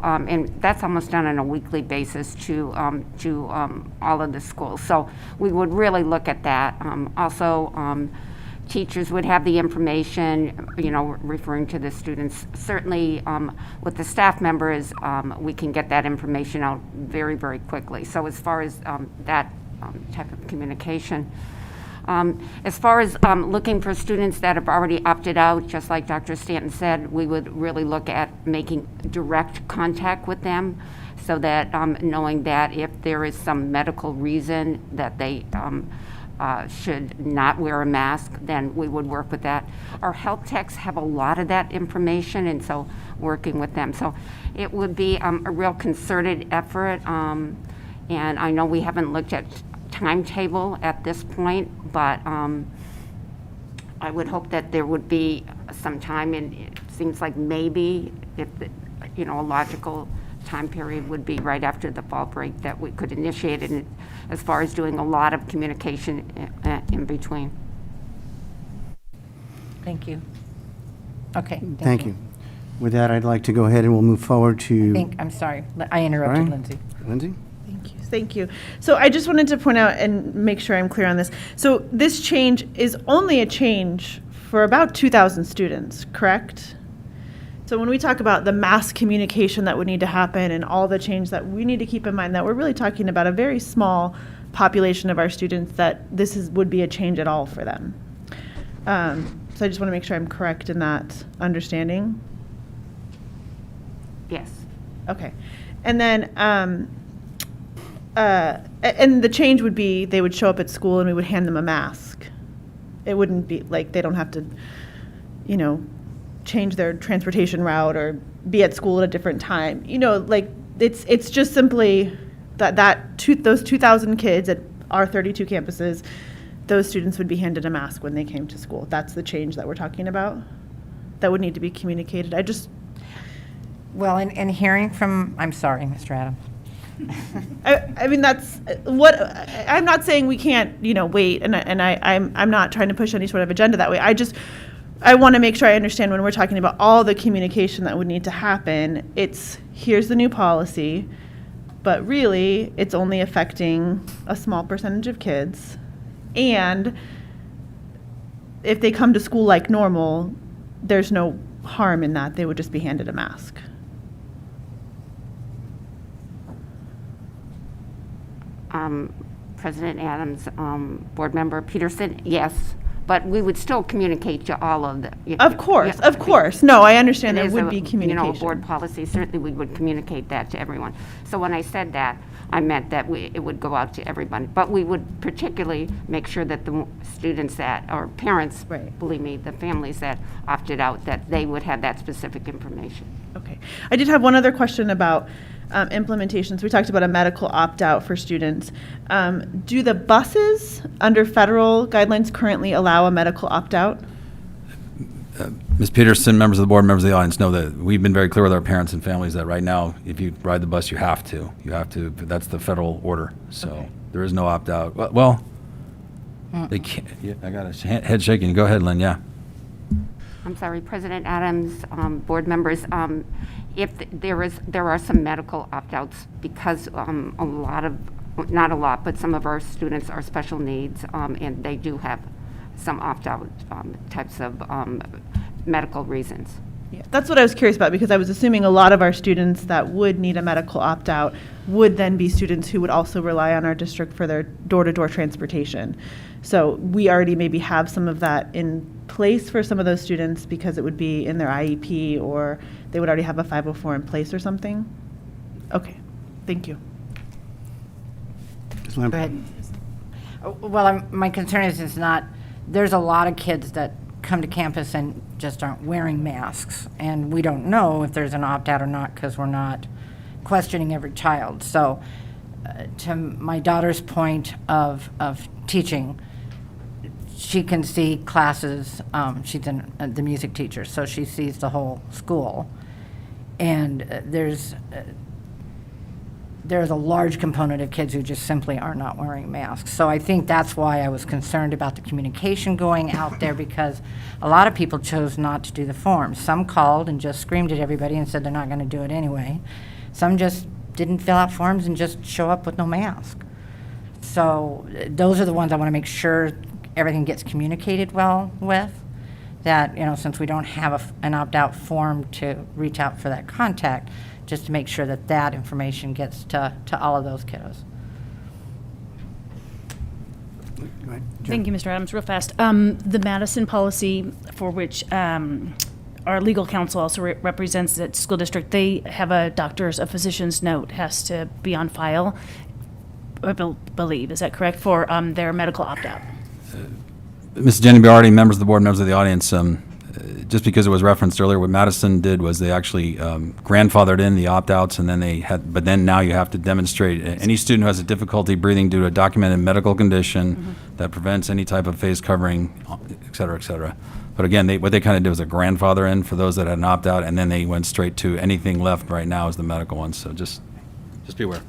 and that's almost done on a weekly basis to all of the schools. So we would really look at that. Also, teachers would have the information, referring to the students. Certainly, with the staff members, we can get that information out very, very quickly. So as far as that type of communication. As far as looking for students that have already opted out, just like Dr. Stanton said, we would really look at making direct contact with them, so that knowing that if there is some medical reason that they should not wear a mask, then we would work with that. Our health techs have a lot of that information, and so working with them. So it would be a real concerted effort, and I know we haven't looked at timetable at this point, but I would hope that there would be some time, and it seems like maybe if a logical time period would be right after the fall break, that we could initiate it, as far as doing a lot of communication in between. Thank you. Okay. Thank you. With that, I'd like to go ahead and we'll move forward to. I'm sorry. I interrupted, All right. Lindsay. Lindsay? Thank you. So I just wanted to point out and make sure I'm clear on this. So this change is only a change for about 2,000 students, correct? So when we talk about the mass communication that would need to happen and all the change that we need to keep in mind, that we're really talking about a very small population of our students that would be a change at all for them. So I just want to make sure I'm correct in that understanding. Yes. Okay. And then, and the change would be they would show up at school and we would hand them a mask It wouldn't be like they don't have to, change their transportation route or be at school at a different time. Like it's just simply those 2,000 kids at our 32 campuses, those students would be handed a mask when they came to school. That's the change that we're talking about. That would need to be communicated. Well, in hearing from, I'm sorry, Mr. Adams. I mean, that's what, I'm not saying we can't, wait, and I'm not trying to push any sort of agenda that way. I want to make sure I understand when we're talking about all the communication that would need to happen, here's the new policy, but really, it's only affecting a small percentage of kids. And if they come to school like normal, there's no harm in that. They would just be handed a mask. President Adams, Board Member Peterson, yes, but we would still communicate to all of the. Of course. No, I understand there It is would be communication. Board policy, certainly we would communicate that to everyone. So when I said that, I meant that it would go out to everybody. But we would particularly make sure that the students or parents, Right. believe me, the families that opted out, that they would have that specific information. Okay. I did have one other question about implementations. We talked about a medical opt-out for students. Do the buses under federal guidelines currently allow a medical opt-out? Ms. Peterson, members of the board, members of the audience know that we've been very clear with our parents and families that right now, if you ride the bus, you have to. That's the federal order. So Okay. there is no opt-out. Well, they can't. Yeah, I got a head shaking. Go ahead, Lynn. Yeah. I'm sorry, President Adams, board members, if there are some medical opt-outs because not a lot, but some of our students are special needs, and they do have some opt-out types of medical reasons. Yeah, that's what I was curious about, because I was assuming a lot of our students that would need a medical opt-out would then be students who would also rely on our district for their door-to-door transportation. So we already maybe have some of that in place for some of those students because it would be in their IEP, or they would already have a 504 in place or something? Okay, thank you. Ms. Lambert? Go ahead. Well, my concern is not, there's a lot of kids that come to campus and just aren't wearing masks, and we don't know if there's an opt-out or not because we're not questioning every child. So to my daughter's point of teaching, she can see classes, she's the music teacher, so she sees the whole school. And there's a large component of kids who just simply are not wearing masks. So I think that's why I was concerned about the communication going out there, because a lot of people chose not to do the forms. Some called and just screamed at everybody and said they're not going to do it anyway. Some just didn't fill out forms and just show up with no mask. So those are the ones I want to make sure everything gets communicated well with, that, since we don't have an opt-out form to reach out for that contact, just to make sure that information gets to all of those kiddos. Go ahead, Jen. Thank you, Mr. Adams. Real fast. The Madison policy, for which our legal counsel also represents the school district, they have a physician's note has to be on file, I believe. Is that correct, for their medical opt-out? Mrs. Jenny Biardi, members of the board, members of the audience, just because it was referenced earlier, what Madison did was they actually grandfathered in the opt-outs, and then now you have to demonstrate any student who has a difficulty breathing due to a documented medical condition that prevents any type of face covering, et cetera, et cetera. But again, what they kind of did was a grandfather in for those that had an opt-out, and then they went straight to anything left right now is the medical one. So just be aware.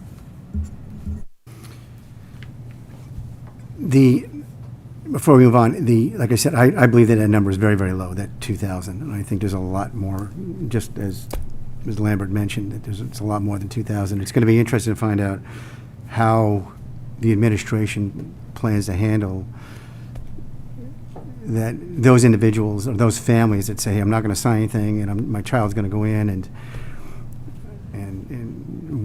Before we move on, like I said, I believe that number is very, very low, that 2,000. And I think there's a lot more, just as Ms. Lambert mentioned, that it's a lot more than 2,000. It's going to be interesting to find out how the administration plans to handle those individuals or those families that say, hey, I'm not going to sign anything, and my child's going to go in, and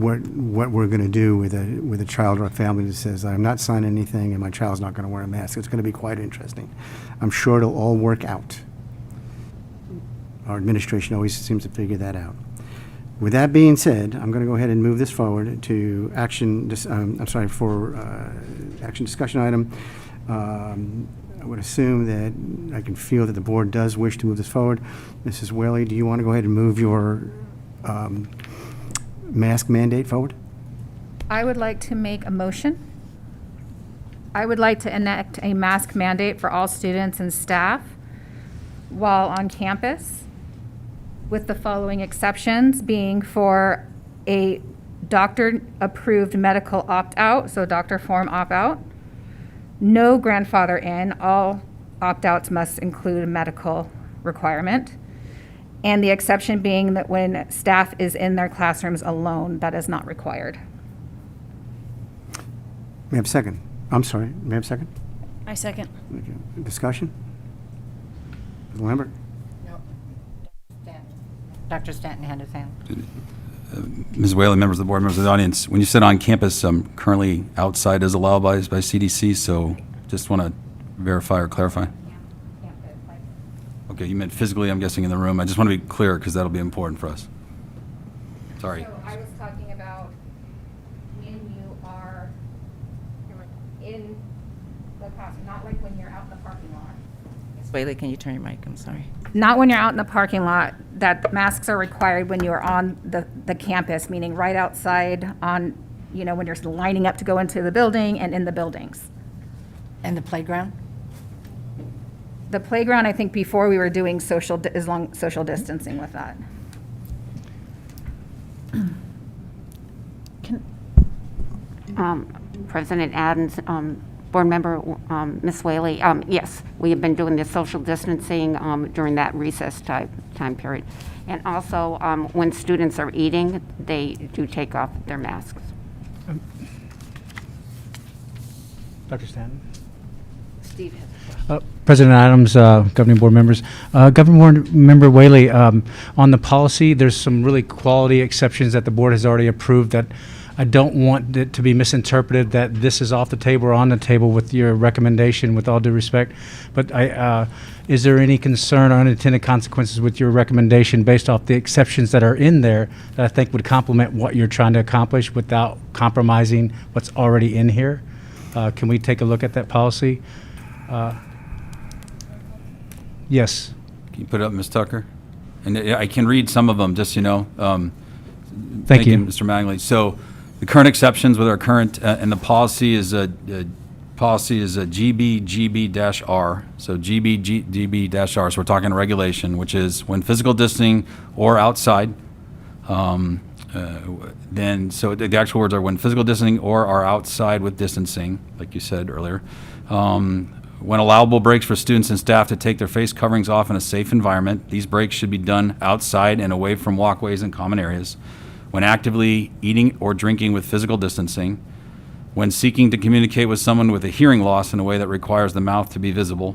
what we're going to do with a child or a family that says, I'm not signing anything and my child's not going to wear a mask. It's going to be quite interesting. I'm sure it'll all work out. Our administration always seems to figure that out. With that being said, I'm going to go ahead and move this forward to action discussion item. I would assume that I can feel that the board does wish to move this forward. Mrs. Whaley, do you want to go ahead and move your mask mandate forward? I would like to make a motion. I would like to enact a mask mandate for all students and staff while on campus, with the following exceptions being for a doctor-approved medical opt-out, so doctor form opt-out. No grandfather in, all opt-outs must include a medical requirement. And the exception being that when staff is in their classrooms alone, that is not required. May I have a second? I'm sorry, may I have a second? I second. Okay. Discussion? Ms. Lambert? Dr. Stanton had his hand. Ms. Whaley, members of the board, members of the audience, when you said on campus, currently outside is allowed by CDC, so just want to verify or clarify. Okay, you meant physically, I'm guessing, in the room. I just want to be clear because that'll be important for us. Sorry. So I was talking about when you are in the classroom, not like when you're out in the parking lot. Ms. Whaley, can you turn your mic? I'm sorry. Not when you're out in the parking lot, that masks are required when you're on the campus, meaning right outside on, when you're lining up to go into the building and in the buildings. And the playground? The playground, I think before we were doing social distancing with that. President Adams, Board Member Ms. Whaley, yes, we have been doing the social distancing during that recess time period. And also, when students are eating, they do take off their masks. Dr. Stanton? Steve has President Adams, governing board members. Governing board member Whaley, on the policy, there's some really quality exceptions that the board has already approved that I don't want it to be misinterpreted that this is off the table or on the table with your recommendation, with all due respect. But is there any concern or unintended consequences with your recommendation based off the exceptions that are in there that I think would complement what you're trying to accomplish without compromising what's already in here? Can we take a look at that policy? Yes. Can you put it up, Ms. Tucker? And I can read some of them, just, Thank you. Mr. Magley. So the current exceptions with our current, and the policy is a GBGB-R. So GBGB-R, so we're talking regulation, which is when physical distancing or outside. Then, so the actual words are when physical distancing or are outside with distancing, like you said earlier. When allowable breaks for students and staff to take their face coverings off in a safe environment, these breaks should be done outside and away from walkways and common areas. When actively eating or drinking with physical distancing. When seeking to communicate with someone with a hearing loss in a way that requires the mouth to be visible.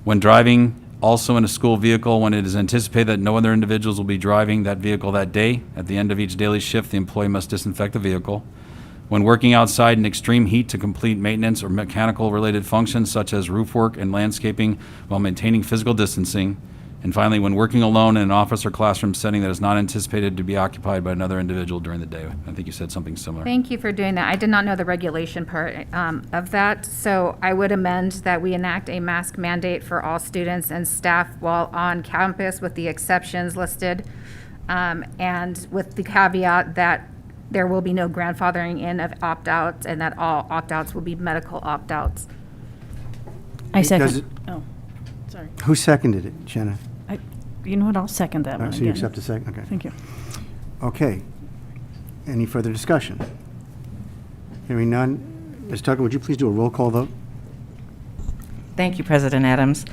When driving also in a school vehicle, when it is anticipated that no other individuals will be driving that vehicle that day. At the end of each daily shift, the employee must disinfect the vehicle. When working outside in extreme heat to complete maintenance or mechanical-related functions such as roof work and landscaping while maintaining physical distancing. And finally, when working alone in an office or classroom setting that is not anticipated to be occupied by another individual during the day. I think you said something similar. Thank you for doing that. I did not know the regulation part of that, so I would amend that we enact a mask mandate for all students and staff while on campus with the exceptions listed, and with the caveat that there will be no grandfathering in of opt-outs and that all opt-outs will be medical opt-outs. I Does it- second. Oh, sorry. Who seconded it, Jenna? You know what, I'll second that one So you again. accept the second, okay. Thank you. Okay. Any further discussion? Hearing none. Ms. Tucker, would you please do a roll call vote? Thank you, President Adams.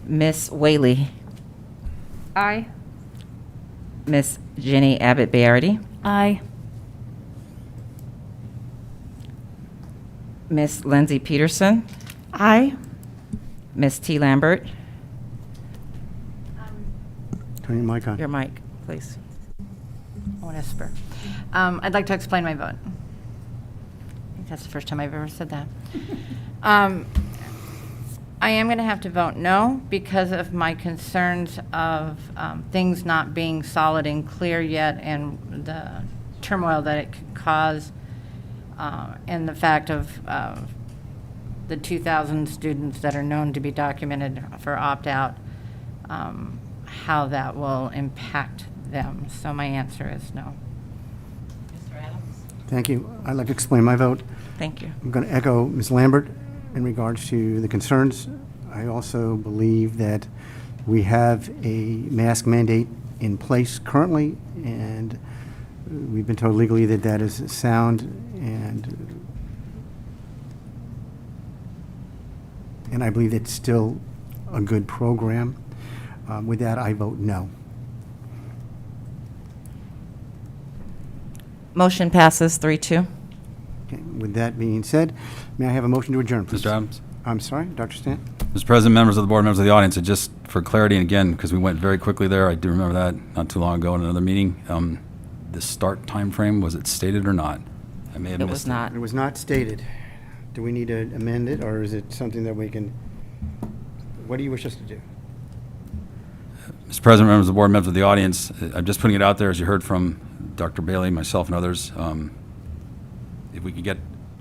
Ms. Whaley. Aye. Ms. Jenny Abbott Bayardi. Aye. Ms. Lindsay Peterson. Aye. Ms. T. Lambert. Turn your mic on. Your mic, please. whisper. I'd like to explain my vote. I think that's the first time I've ever said that. I am going to have to vote no because of my concerns of things not being solid and clear yet and the turmoil that it could cause and the fact of the 2,000 students that are known to be documented for opt-out, how that will impact them. So my answer is no. Mr. Adams? Thank you. I'd like to explain my vote. Thank you. I'm going to echo Ms. Lambert in regards to the concerns. I also believe that we have a mask mandate in place currently, and we've been told legally that that is sound, and I believe it's still a good program. With that, I vote no. Motion passes 3-2. Okay, with that being said, may I have a motion to adjourn, please? Mr. Adams? I'm sorry, Dr. Stant? Mr. President, members of the board, members of the audience, and just for clarity, and again, because we went very quickly there, I do remember that not too long ago in another meeting, the start time frame, was it stated or not? I may have It missed was not. It was not stated. Do we need to amend it, or is it something that we can, what do you wish us to do? Mr. President, members of the board, members of the audience, I'm just putting it out there, as you heard from Dr. Bailey, myself, and others. If we could get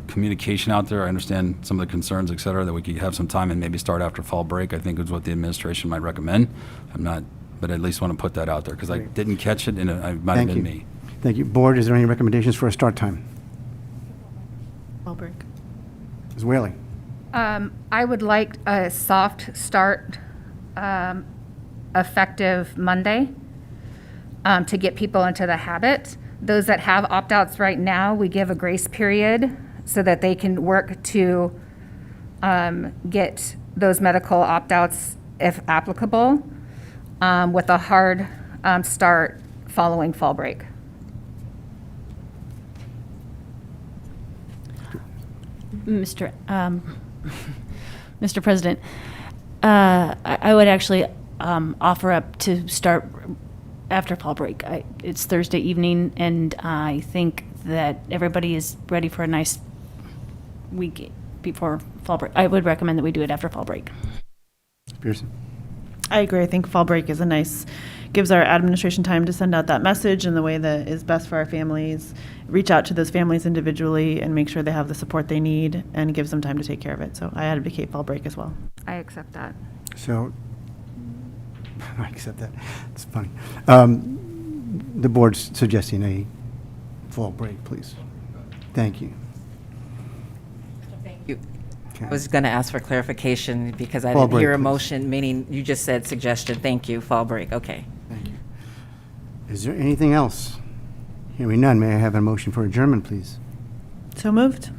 communication out there, I understand some of the concerns, et cetera, that we could have some time and maybe start after fall break, I think is what the administration might recommend. I'm not, but I at least want to put that out there, because I Great. didn't catch it, and it might have Thank been you. me. Thank you. Board, is there any recommendations for a start time? Fall break. Ms. Whaley? I would like a soft start, effective Monday, to get people into the habit. Those that have opt-outs right now, we give a grace period so that they can work to get those medical opt-outs, if applicable, with a hard start following fall break. Mr. Mr. President, I would actually offer up to start after fall break. It's Thursday evening, and I think that everybody is ready for a nice week before fall break. I would recommend that we do it after fall break. Pearson? I agree. I think fall break is a nice, gives our administration time to send out that message in the way that is best for our families, reach out to those families individually and make sure they have the support they need, and gives them time to take care of it. So I advocate fall break as well. I accept that. So, I accept that. It's funny. The board's suggesting a fall break, please. Thank you. You- Okay. I was going to ask for clarification because I Fall didn't break, hear a please. motion, meaning you just said suggestion. Thank you. Fall break. Okay. Thank you. Is there anything else? Hearing none, may I have a motion for adjournment, please? So moved.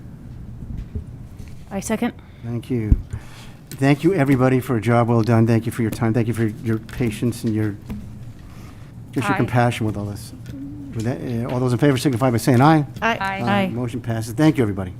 I second. Thank you. Thank you, everybody, for a job well done. Thank you for your time. Thank you for your patience and just your Aye. compassion with all this. With that, all those in favor signify by saying aye. Aye. Aye. Motion passes. Thank you, everybody.